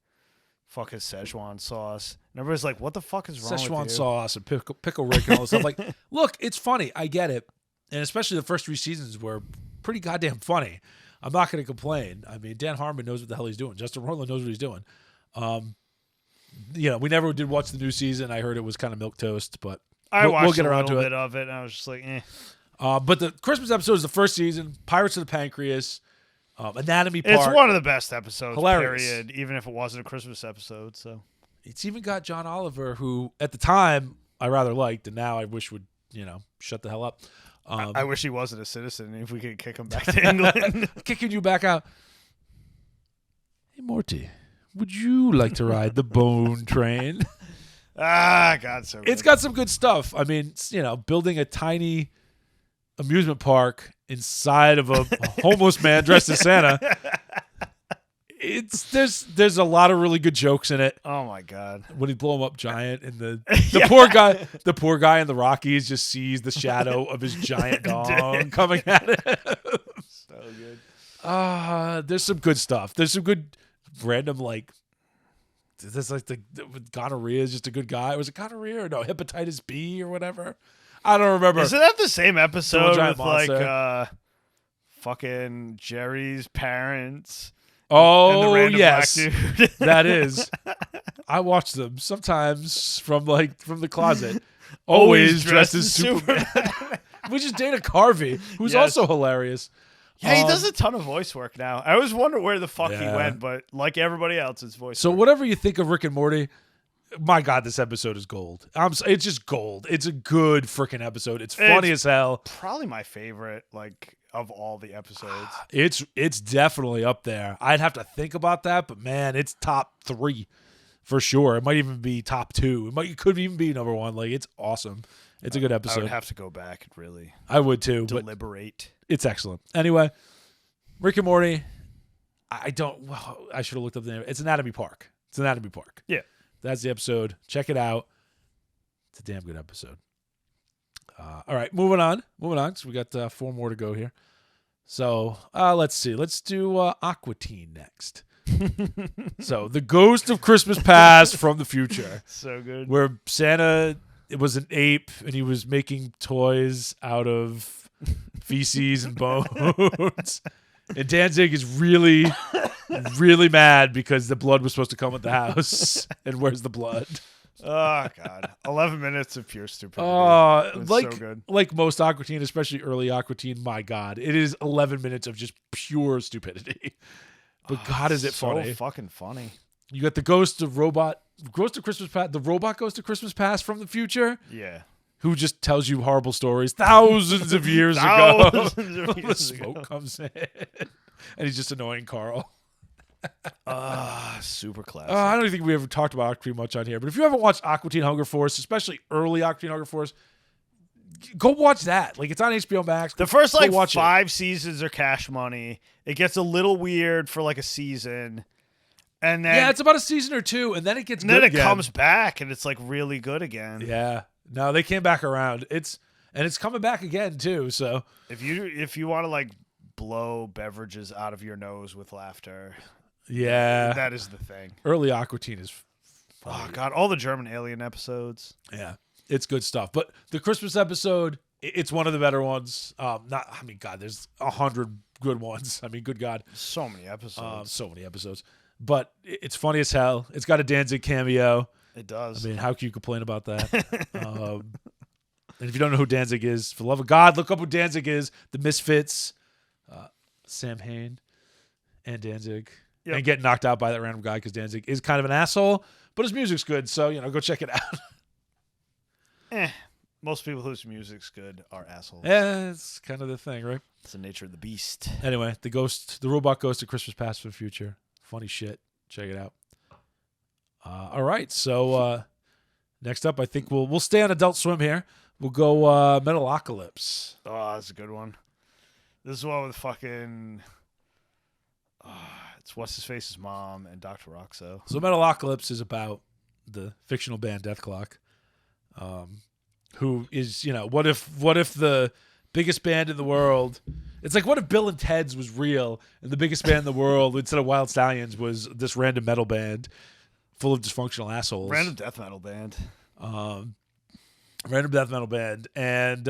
fucking Szechuan sauce. And everybody's like, what the fuck is wrong with you? Szechuan sauce and pickle Rick and all this stuff. Like, look, it's funny. I get it. And especially the first 3 seasons were pretty goddamn funny. I'm not going to complain. I mean, Dan Harmon knows what the hell he's doing. Justin Roiland knows what he's doing. We never did watch the new season. I heard it was kind of milquetoast, but we'll get around to it. a little bit of it, and I was just like, eh. But the Christmas episode is the first season. Pirates of the Pancreas, Anatomy Park. It's one of the best episodes, Hilarious. period, even if it wasn't a Christmas episode. So It's even got John Oliver, who at the time I rather liked, and now I wish would, shut the hell up. I wish he wasn't a citizen. If we could kick him back to England. Kicking you back out. Hey, Morty, would you like to ride the bone train? God, so good. It's got some good stuff. I mean, building a tiny amusement park inside of a homeless man dressed as Santa. There's a lot of really good jokes in it. Oh my god! When he blow him up giant and the poor guy in the Rockies just sees the shadow of his giant dong coming at him. So good. There's some good stuff. There's some good random there's like the gonorrhea is just a good guy. Was it gonorrhea or no hepatitis B or whatever? I don't remember. Isn't that the same episode Giant with monster. fucking Jerry's parents? Oh, and the random yes. black dude? That is. I watch them sometimes from the closet. Always dressed as Superman. Which is Dana Carvey, who's also hilarious. Yeah, he does a ton of voice work now. I always wonder where the fuck he went, but like everybody else, it's voice So work. whatever you think of Rick and Morty, my God, this episode is gold. It's just gold. It's a good freaking episode. It's funny as hell. Probably my favorite, of all the episodes. It's definitely up there. I'd have to think about that, but man, it's top 3 for sure. It might even be top 2. It could even be number 1. It's awesome. It's a good episode. I would have to go back and really I would too. deliberate. But it's excellent. Anyway, Rick and Morty. I should have looked up the name. It's Anatomy Park. Yeah. That's the episode. Check it out. It's a damn good episode. All right, moving on. So we got 4 more to go here. So let's see. Let's do Aqua Teen next. So the Ghost of Christmas Past from the future. So good. Where Santa, it was an ape, and he was making toys out of feces and bones. And Danzig is really, really mad because the blood was supposed to come at the house. And where's the blood? Oh god, 11 minutes of pure stupidity. So good. Like most Aqua Teen, especially early Aqua Teen, my God, it is 11 minutes of just pure stupidity. But God, is it funny? So fucking funny. You got the Ghost of Christmas Past, the robot Ghost of Christmas Past from the future. Yeah. Who just tells you horrible stories thousands of years ago. The smoke comes in, and he's just annoying Carl. Super classic. I don't think we ever talked about Aqua Teen much on here, but if you haven't watched Aqua Teen Hunger Force, especially early Aqua Teen Hunger Force, go watch that. It's on HBO Max. The first watch 5 seasons are cash money. It gets a little weird for a season, and then it's about a season or 2, and then it gets. And good then it again. comes back, and it's really good again. Yeah, no, they came back around. It's coming back again too. So if you want to blow beverages out of your nose with laughter. Yeah. That is the thing. Early Aqua Teen is funny. Oh, God. All the German alien episodes. Yeah. It's good stuff. But the Christmas episode, it's one of the better ones. God, there's 100 good ones. Good God. So many episodes. But it's funny as hell. It's got a Danzig cameo. It does. How can you complain about that? And if you don't know who Danzig is, for the love of God, look up who Danzig is. The Misfits, Sam Hain, and Danzig. Yep. And get knocked out by that random guy because Danzig is kind of an asshole, but his music's good, so go check it out. Most people whose music's good are assholes. Yeah, it's kind of the thing, right? It's the nature of the beast. Anyway, the robot goes to Christmas Past for the Future. Funny shit. Check it out. All right, so next up, I think we'll stay on Adult Swim here. We'll go Metalocalypse. Oh, that's a good one. This is one with fucking. It's what's his face's mom and Dr. Roxo. So Metalocalypse is about the fictional band Death Clock, who is what if the biggest band in the world. It's like, what if Bill and Ted's was real and the biggest band in the world instead of Wild Stallions was this random metal band full of dysfunctional assholes. Random death metal band. Random death metal band. And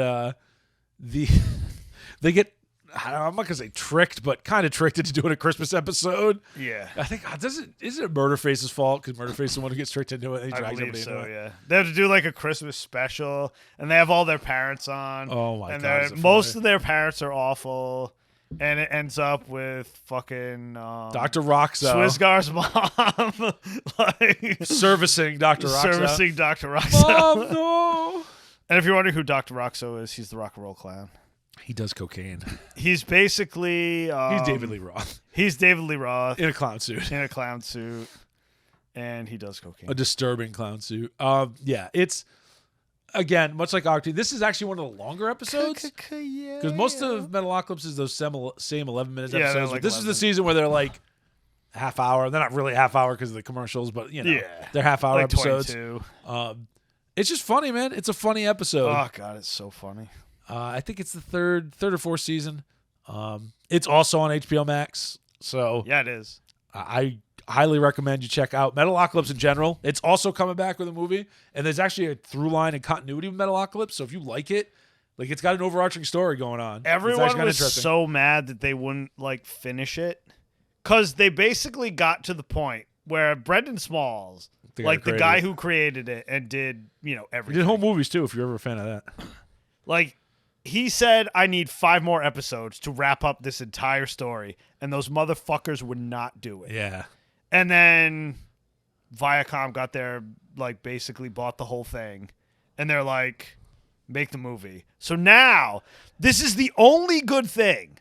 they get, I'm not going to say tricked, but kind of tricked into doing a Christmas episode. Yeah. I think, isn't it Murderface's fault? Because Murderface is the one who gets tricked into it. And he I drags believe everybody so, into it. yeah. They have to do like a Christmas special, and they have all their parents on. Oh, my and God. most of their parents are awful. And it ends up with fucking Dr. Roxo. Swizgar's mom. like, servicing Dr. Roxo. Servicing Dr. Roxo. Mom, no. And if you're wondering who Dr. Roxo is, he's the rock and roll clown. He does cocaine. He's basically... he's David Lee Roth. He's David Lee Roth. In a clown suit. In a clown suit. And he does cocaine. A disturbing clown suit. Yeah, it's... Again, much like ARCANE, this is actually one of the longer episodes. Because most of Metalocalypse is those same 11-minute episodes. Like this 11. is the season where they're like half hour. They're not really half hour because of the commercials, but they're half hour like episodes. 22. It's just funny, man. It's a funny episode. Oh, God, it's so funny. I think it's the third or fourth season. It's also on HBO Max. So yeah, it is. I highly recommend you check out Metalocalypse in general. It's also coming back with a movie, and there's actually a through line and continuity with Metalocalypse. So if you like it, like it's got an overarching story going on. Everyone was so mad that they wouldn't like finish it because they basically got to the point where Brendan Smalls, like the guy who created it and did everything. He did whole movies too. If you're ever a fan of that, like he said, I need 5 more episodes to wrap up this entire story, and those motherfuckers would not do it. Yeah. And then Viacom got there, like, basically bought the whole thing. And they're like, make the movie. So now, this is the only good thing.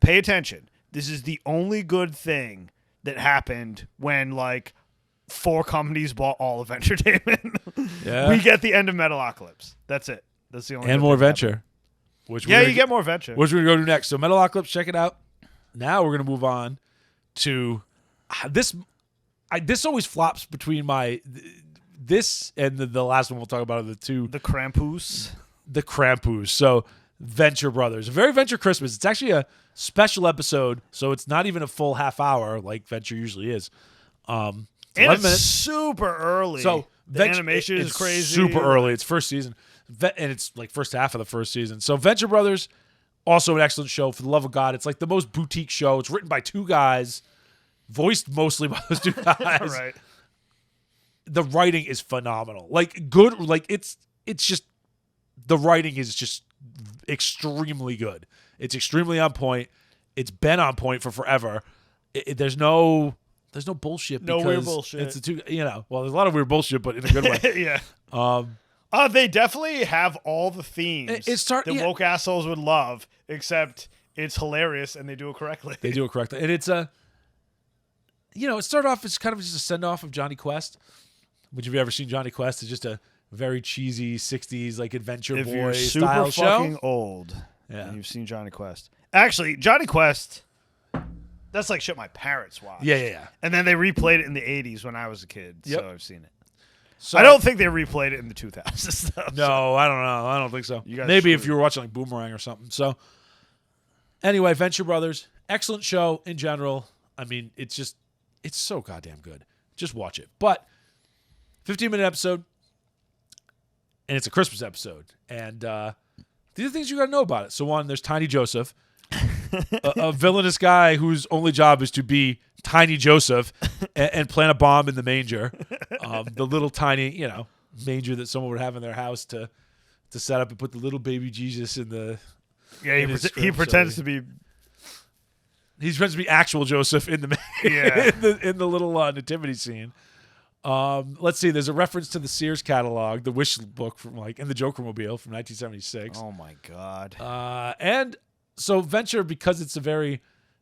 Pay attention. This is the only good thing that happened when, like, 4 companies bought all of entertainment. Yeah. We get the end of Metalocalypse. That's it. That's the only and more venture. You get more venture. Which we're going to go to next. So Metalocalypse, check it out. Now we're going to move on to... This always flops between this and the last one we'll talk about are the two. The Krampus. The Krampus. So Venture Brothers. A very Venture Christmas. It's actually a special episode, so it's not even a full half hour like Venture usually is. And it's minutes. Super early. So the animation is crazy. Super early. It's first season. And it's like first half of the first season. So Venture Brothers, also an excellent show. For the love of God, it's like the most boutique show. It's written by 2 guys. Voiced mostly by those 2 guys. Right. The writing is phenomenal. Like good. Like it's just the writing is just extremely good. It's extremely on point. It's been on point for forever. There's no bullshit. No weird bullshit. It's well, there's a lot of weird bullshit, but in a good way. Yeah. They definitely have all the themes that woke assholes would love, except it's hilarious and they do it correctly. They do it correctly, and it's it started off as kind of just a send-off of Johnny Quest. Which, have you ever seen Johnny Quest? It's just a very cheesy 60s, like, adventure boy style show. If you're super fucking old and you've seen Johnny Quest. Actually, Johnny Quest, that's like shit my parents watched. Yeah. And then they replayed it in the 80s when I was a kid, so I've seen it. So, I don't think they replayed it in the 2000s, though. No, I don't know. I don't think so. Maybe if you were watching, like, Boomerang or something. So, anyway, Venture Brothers, excellent show in general. I mean, it's so goddamn good. Just watch it. But 15-minute episode, and it's a Christmas episode. And these are things you got to know about it. So one, there's Tiny Joseph, a villainous guy whose only job is to be Tiny Joseph and plant a bomb in the manger. The little tiny, manger that someone would have in their house to set up and put the little baby Jesus in the... Yeah, he pretends to be... He's supposed to be actual Joseph in the in the little nativity scene. Let's see. There's a reference to the Sears catalog, the Wish book from and the Jokermobile from 1976. Oh my god. And so Venture, because it's a very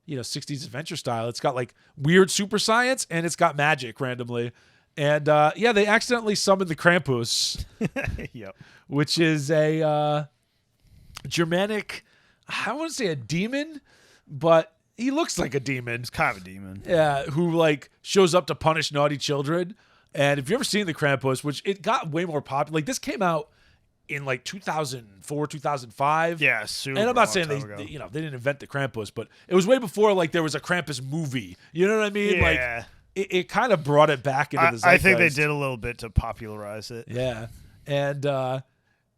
60s adventure style, it's got like weird super science and it's got magic randomly. And they accidentally summoned the Krampus, Yep. which is a Germanic, I wouldn't say a demon, but he looks like a demon. It's kind of a demon. Yeah, who like shows up to punish naughty children. And if you've ever seen the Krampus, which it got way more popular, like this came out in like 2004, 2005. Yeah, super. And I'm not saying they didn't invent the Krampus, but it was way before like there was a Krampus movie. You know what I mean? Yeah. Like it kind of brought it back into the zeitgeist. I think they did a little bit to popularize it. Yeah. And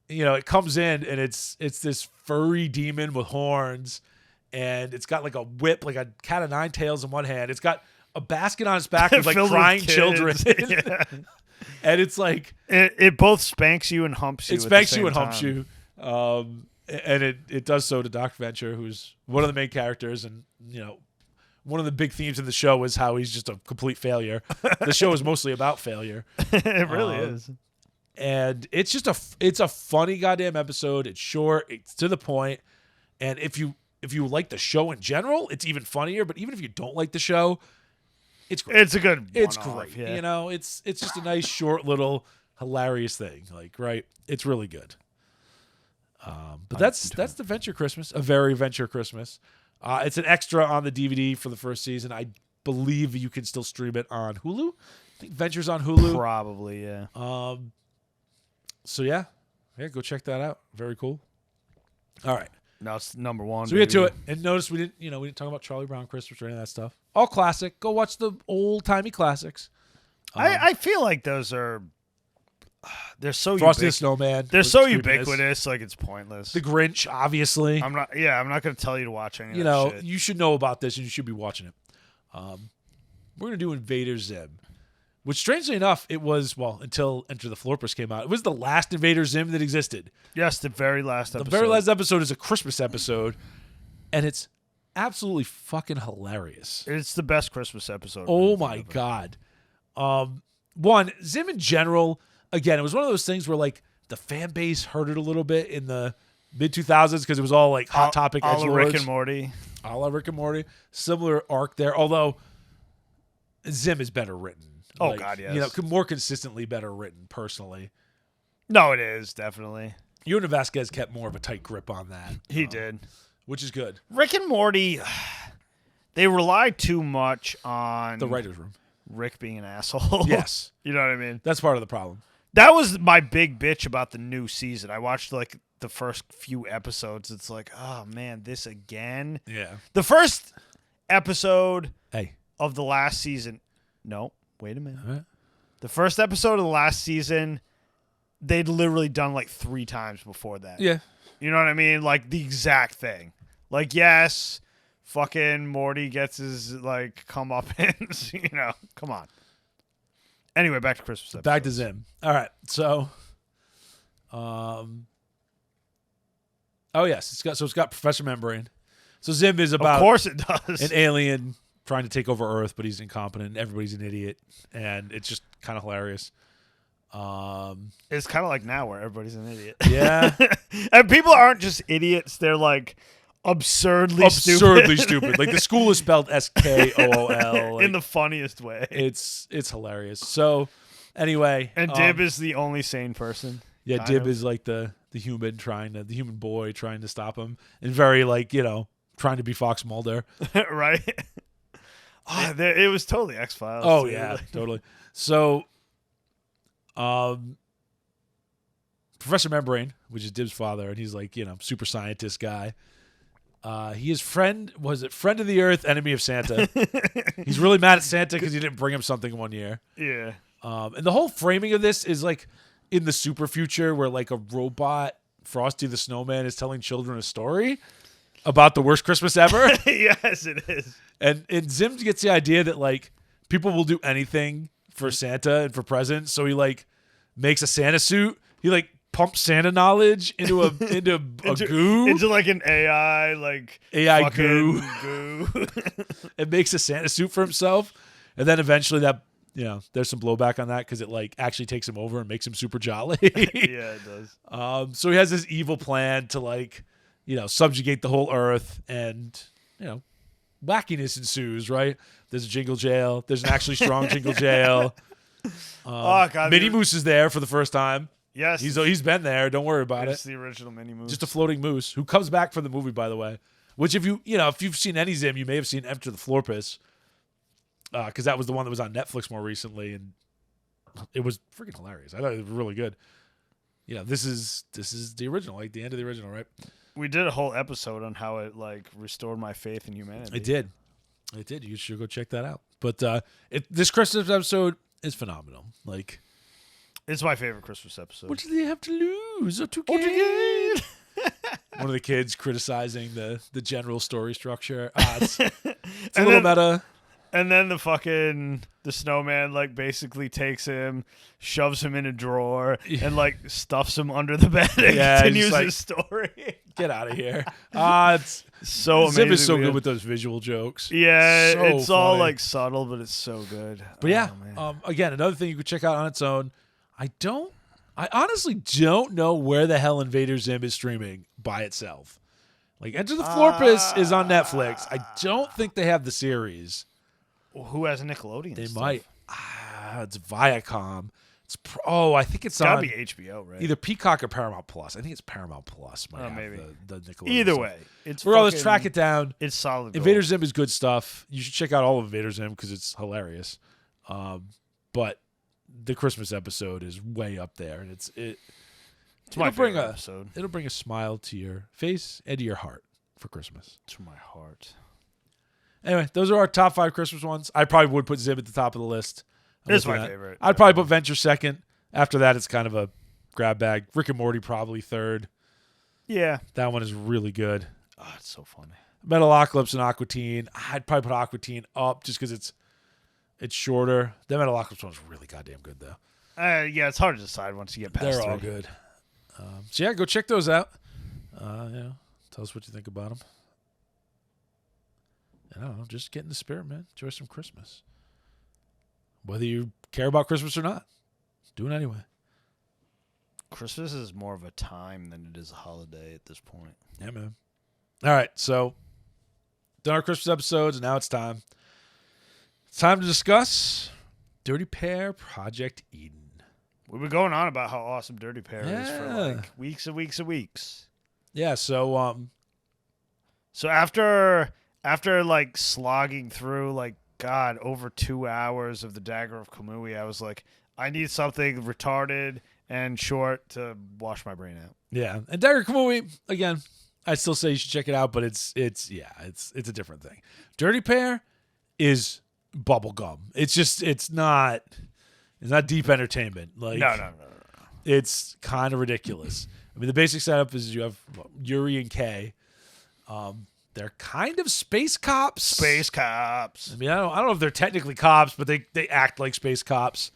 it comes in and it's this furry demon with horns, and it's got like a whip, like a cat of nine tails in one hand. It's got a basket on its back with like crying children. Yeah. And it's like it both spanks you and humps you. It spanks you and humps you. And it does so to Doc Venture, who's one of the main characters, and one of the big themes in the show is how he's just a complete failure. The show is mostly about failure. It really is. And it's just it's a funny goddamn episode. It's short, it's to the point, and if you like the show in general, it's even funnier. But even if you don't like the show, it's great. It's a good. It's one-off, great. yeah. It's just a nice, short, little, hilarious thing. Like, right? It's really good. But that's the Venture Christmas, a very Venture Christmas. It's an extra on the DVD for the first season. I believe you can still stream it on Hulu. I think Venture's on Hulu. Probably, yeah. So yeah, go check that out. Very cool. All right. Now it's number one. So we get to it, and notice we didn't talk about Charlie Brown Christmas or any of that stuff. All classic. Go watch the old timey classics. I feel like those are. They're so Frosty the Snowman. They're so ubiquitous, like it's pointless. The Grinch, obviously. I'm not going to tell you to watch any of that shit. You should know about this, and you should be watching it. We're going to do Invader Zim, which, strangely enough, it was, until Enter the Florpus came out, it was the last Invader Zim that existed. Yes, the very last episode. The very last episode is a Christmas episode, and it's absolutely fucking hilarious. It's the best Christmas episode. Oh, my God. One, Zim in general, again, it was one of those things where, like, the fan base heard it a little bit in the mid-2000s because it was all, like, Hot Topic edgelords. A la Rick and Morty. A la Rick and Morty. Similar arc there, although Zim is better written. Oh, God, yes. More consistently better written, personally. No, it is, definitely. Ewan Vasquez kept more of a tight grip on that. He did. Which is good. Rick and Morty, they relied too much on the writer's room. Rick being an asshole. Yes. You know what I mean? That's part of the problem. That was my big bitch about the new season. I watched like the first few episodes. It's like, oh man, this again. Yeah. The first episode Hey. of the last season. No, wait a minute. Right. The first episode of the last season, they'd literally done like 3 times before that. Yeah. You know what I mean? Like the exact thing. Like, yes, fucking Morty gets his like comeuppance. Come on. Anyway, back to Christmas episodes. Back to Zim. All right. So, yes, it's got Professor Membrane. So Zim is about, of course it does, an alien trying to take over Earth, but he's incompetent. Everybody's an idiot, and it's just kind of hilarious. It's kind of like now where everybody's an idiot. Yeah, and people aren't just idiots; they're like absurdly stupid. Like the school is spelled SKOOL in the funniest way. It's hilarious. So anyway, and Dib is the only sane person. Yeah, Dib is like the human the human boy trying to stop him, and very like trying to be Fox Mulder, right? It was totally X-Files. Oh yeah, totally. So, Professor Membrane, which is Dib's father, and he's like super scientist guy. He is friend of the Earth, enemy of Santa. He's really mad at Santa because he didn't bring him something one year. Yeah. And the whole framing of this is like in the super future where like a robot Frosty the Snowman is telling children a story about the worst Christmas ever. Yes, it is. And Zim gets the idea that like people will do anything for Santa and for presents, so he like makes a Santa suit. He like pumps Santa knowledge into a goo, into like an AI goo. goo. And makes a Santa suit for himself, and then eventually that there's some blowback on that because it like actually takes him over and makes him super jolly. Yeah, it does. So he has this evil plan to like, subjugate the whole Earth, and wackiness ensues. Right? There's a Jingle jail. There's an actually strong Jingle jail. Oh God, Minnie Moose is there for the first time. Yes, he's been there. Don't worry about it. It's the original Minnie Moose. Just a floating moose who comes back from the movie, by the way. Which, if you've seen any Zim, you may have seen Enter the Florpus, because that was the one that was on Netflix more recently, and it was freaking hilarious. I thought it was really good. This is the original, like the end of the original, right? We did a whole episode on how it like restored my faith in humanity. It did. You should go check that out. But this Christmas episode is phenomenal. Like, it's my favorite Christmas episode. What do they have to lose? One of the kids criticizing the general story structure. It's a little meta. And then the snowman like basically takes him, shoves him in a drawer, and like stuffs him under the bed and continues his story. Get out of here. It's so amazing. Zim is so good with those visual jokes. Yeah, so it's funny. all like subtle, but it's so good. But again, another thing you could check out on its own. I honestly don't know where the hell Invader Zim is streaming by itself. Like, Enter the Florpus is on Netflix. I don't think they have the series. Who has a Nickelodeon? They stuff? might. It's Viacom. I think it's gotta on be HBO, right? either Peacock or Paramount Plus. I think it's Paramount Plus. Maybe the Nickelodeon. Either stuff. way, it's regardless. Track it down. It's solid. Invader Zim is good stuff. You should check out all of Invader Zim because it's hilarious. But the Christmas episode is way up there, and it's my favorite episode. It'll bring a smile to your face and to your heart for Christmas. To my heart. Anyway, those are our top 5 Christmas ones. I probably would put Zim at the top of the list. It's my favorite. I'd probably put Venture second. After that, it's kind of a grab bag. Rick and Morty probably third. Yeah. That one is really good. Oh, it's so funny. Metalocalypse and Aqua Teen. I'd probably put Aqua Teen up just because it's shorter. The Metalocalypse one's really goddamn good, though. Yeah, it's hard to decide once you get past They're all good. So, yeah, go check those out. Tell us what you think about them. I don't know, just get in the spirit, man. Enjoy some Christmas. Whether you care about Christmas or not, do it anyway. Christmas is more of a time than it is a holiday at this point. Yeah, man. All right, so done our Christmas episodes, and now it's time. It's time to discuss Dirty Pair Project Eden. We've been going on about how awesome Dirty Pair is for like weeks and weeks and weeks. Yeah, so after like slogging through like over 2 hours of the Dagger of Kamui, I was like, I need something retarded and short to wash my brain out. Yeah, and Dagger of Kamui, again, I still say you should check it out, but it's a different thing. Dirty Pair is bubblegum. It's not deep entertainment. Like No. It's kind of ridiculous. I mean, the basic setup is you have Yuri and Kay. They're kind of space cops. Space cops. I mean, I don't know if they're technically cops, but they act like space cops.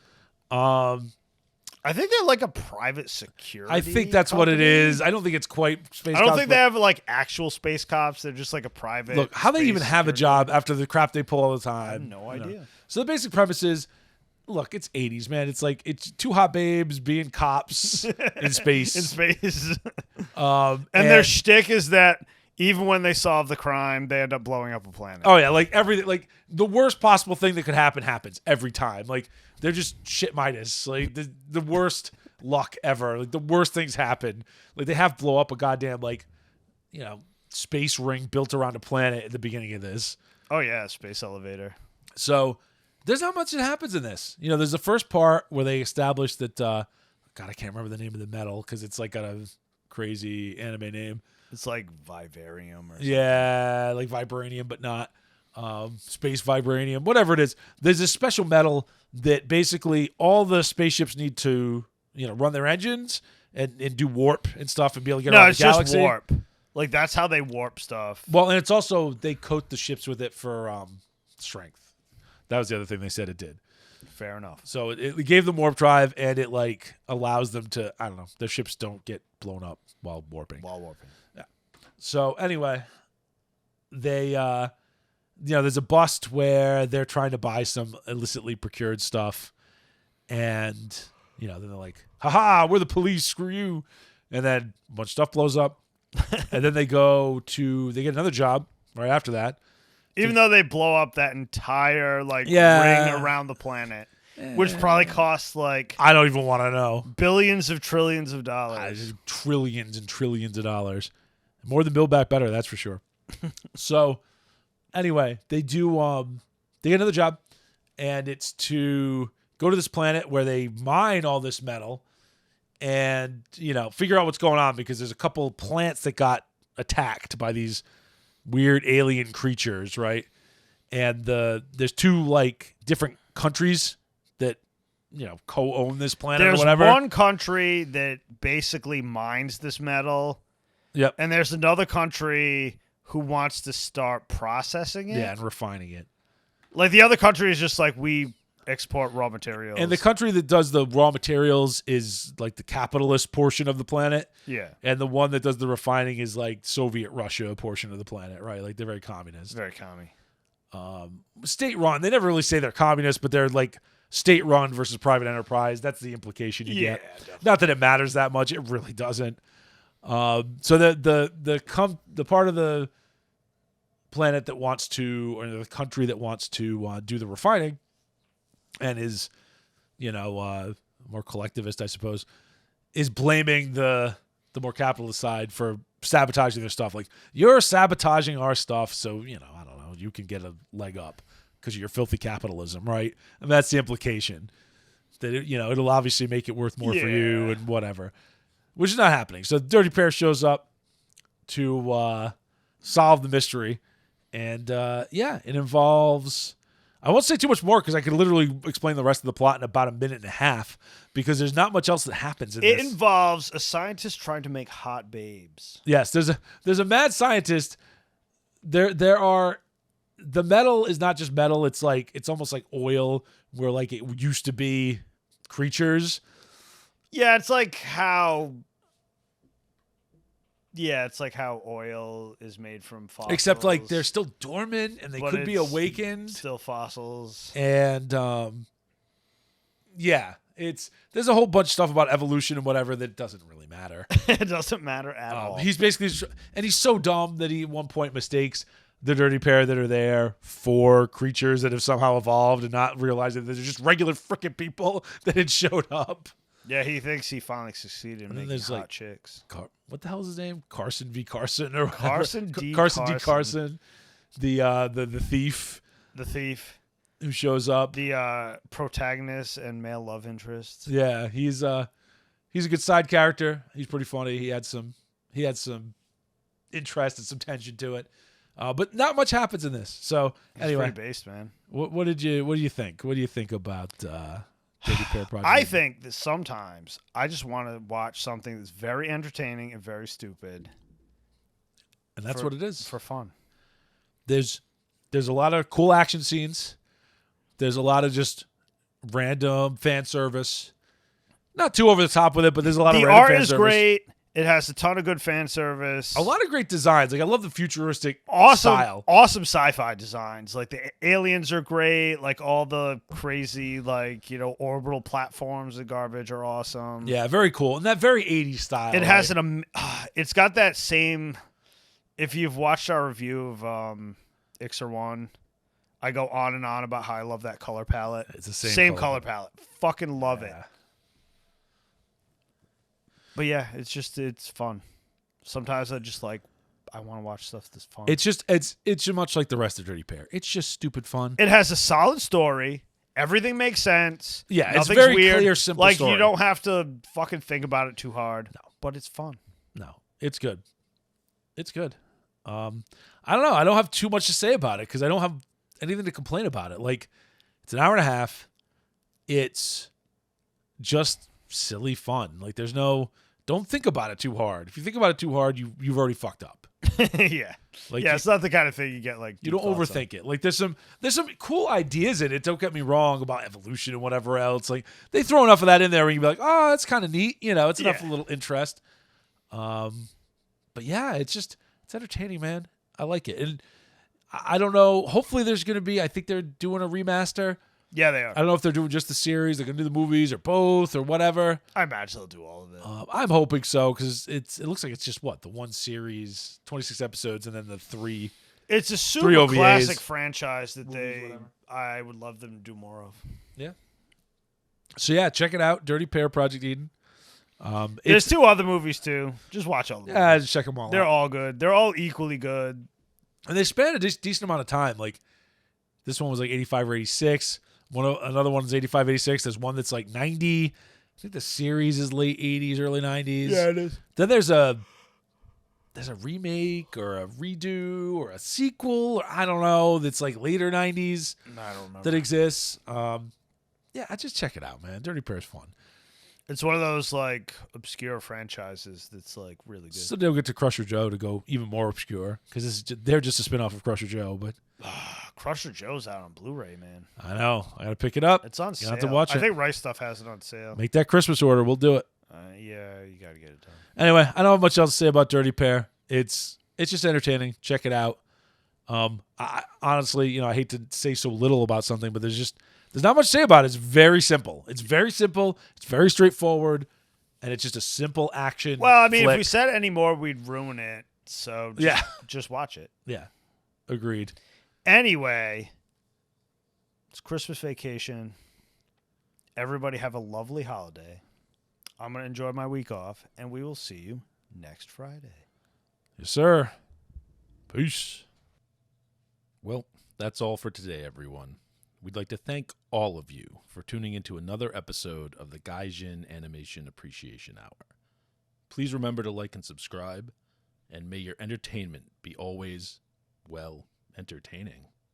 I think they're like a private security. I think that's company. what it is. I don't think it's quite space cops. I don't think they have like actual space cops. They're just like a private. Look, how they even have a job after the crap they pull all the time. I have no idea. So the basic premise is, look, it's 80s, man. It's like it's two hot babes being cops in space. In space. And their shtick is that even when they solve the crime, they end up blowing up a planet. Oh yeah, like everything, like the worst possible thing that could happen happens every time. Like they're just shit Midas. Like the worst luck ever. Like the worst things happen. Like they have blow up a goddamn space ring built around a planet at the beginning of this. Oh yeah, space elevator. So there's not much that happens in this. There's the first part where they establish that God, I can't remember the name of the metal because it's like got a crazy anime name. It's like vivarium or something. Yeah, like vibranium, but not space vibranium, whatever it is. There's a special metal that basically all the spaceships need to, run their engines and do warp and stuff and be able to get around the galaxy. No, it's just warp. Like that's how they warp stuff. Well, and it's also they coat the ships with it for strength. That was the other thing they said it did. Fair enough. So it gave them warp drive, and it allows them to, I don't know, their ships don't get blown up while warping. Yeah. So anyway, they there's a bust where they're trying to buy some illicitly procured stuff, and then they're like, haha, we're the police, screw you. And then a bunch of stuff blows up. And then they get another job right after that. Even though they blow up that entire ring around the planet, which probably costs I don't even want to know. Billions of trillions of dollars. Trillions and trillions of dollars. More than Build Back Better, that's for sure. So anyway, they get another job, and it's to go to this planet where they mine all this metal and, figure out what's going on, because there's a couple plants that got attacked by these weird alien creatures, right? And there's two different countries that co-own this planet or whatever. There's one country that basically mines this metal. Yep. And there's another country who wants to start processing it. Yeah, and refining it. The other country is just we export raw materials. And the country that does the raw materials is the capitalist portion of the planet. Yeah. And the one that does the refining is Soviet Russia portion of the planet, right? They're very communist. Very commie. State run. They never really say they're communist, but they're state run versus private enterprise. That's the implication you get. Definitely. Not that it matters that much. It really doesn't. So the part of the planet that wants to, or the country that wants to do the refining, and is, more collectivist, I suppose, is blaming the more capitalist side for sabotaging their stuff. You're sabotaging our stuff, so I don't know, you can get a leg up because of your filthy capitalism, right? And that's the implication. That it'll obviously make it worth more for you and whatever. Which is not happening. So the Dirty Pair shows up to solve the mystery. And, it involves... I won't say too much more because I could literally explain the rest of the plot in about a minute and a half, because there's not much else that happens in this. It involves a scientist trying to make hot babes. Yes, there's a mad scientist. There are... The metal is not just metal. It's it's almost like oil, where it used to be creatures. Yeah, it's how oil is made from fossils. Except they're still dormant and they could be awakened. Still fossils. And there's a whole bunch of stuff about evolution and whatever that doesn't really matter. It doesn't matter at all. He's basically, and he's so dumb that he at one point mistakes the Dirty Pair that are there for creatures that have somehow evolved, and not realizing that they're just regular freaking people that had showed up. Yeah, he thinks he finally succeeded in making hot chicks. What the hell is his name? Carson V. Carson or Carson D. Carson D. Carson, the thief. The thief who shows up. The protagonist and male love interest. Yeah, he's a good side character. He's pretty funny. He had some interest and some tension to it. But not much happens in this. So anyway, pretty based, man. What do you think? What do you think about Dirty Pair Project? I think that sometimes I just want to watch something that's very entertaining and very stupid. And that's what it is. For fun. There's a lot of cool action scenes. There's a lot of just random fan service. Not too over the top with it, but there's a lot of random fan service. The art is great. It has a ton of good fan service. A lot of great designs. I love the futuristic style. Awesome sci-fi designs. The aliens are great. All the crazy, orbital platforms and garbage are awesome. Yeah, very cool. And that very 80s style. It has it's got that same... If you've watched our review of Exzel 1, I go on and on about how I love that color palette. It's the same color palette. Fucking love it. But yeah, it's fun. Sometimes I just I want to watch stuff that's fun. It's much like the rest of Dirty Pair. It's just stupid fun. It has a solid story. Everything makes sense. Yeah, nothing's it's very weird. clear, simple story. You don't have to fucking think about it too hard. No, but it's fun. No, it's good. It's good. I don't know. I don't have too much to say about it because I don't have anything to complain about it. It's an hour and a half. It's just silly fun. There's no... Don't think about it too hard. If you think about it too hard, you've already fucked up. Yeah. It's not the kind of thing you get you don't overthink it. There's some cool ideas in it. Don't get me wrong about evolution and whatever else. They throw enough of that in there and you be like, oh, that's kind of neat. It's enough of a little interest. But yeah, it's entertaining, man. I like it. And I don't know. Hopefully there's going to be, I think they're doing a remaster. Yeah, they are. I don't know if they're doing just the series, they're going to do the movies or both or whatever. I imagine they'll do all of it. I'm hoping so because it looks like it's just the one series, 26 episodes, and then the three. It's a super OVAs. classic franchise that I would love them to do more of. Yeah. So yeah, check it out. Dirty Pair, Project Eden. There's 2 other movies too. Just watch all of them. Yeah, just check them all They're out. all good. They're all equally good. And they span a decent amount of time. Like this one was like 85 or 86. Another one is 85, 86. There's one that's like 90. I think the series is late 80s, early 90s. Yeah, it is. Then there's a remake or a redo or a sequel, or I don't know, that's like later 90s I don't remember. that exists. Yeah, I just check it out, man. Dirty Pair's fun. It's one of those like obscure franchises that's like really good. So they'll get to Crusher Joe to go even more obscure because they're just a spinoff of Crusher Joe. But Crusher Joe's out on Blu-ray, man. I know I got to pick it up. It's on You sale. have to watch I it. think Rice Stuff has it on sale. Make that Christmas order. We'll do it. Yeah, you gotta get it done. Anyway, I don't have much else to say about Dirty Pair. It's just entertaining. Check it out. I honestly, I hate to say so little about something, but there's not much to say about it. It's very simple. It's very straightforward, and it's just a simple action. Well, I mean, flick. if we said any more, we'd ruin it. So just watch it. Yeah, agreed. Anyway, it's Christmas vacation. Everybody have a lovely holiday. I'm going to enjoy my week off, and we will see you next Friday. Yes, sir. Peace. Well, that's all for today, everyone. We'd like to thank all of you for tuning into another episode of the Gaijin Animation Appreciation Hour. Please remember to like and subscribe, and may your entertainment be always, well, entertaining.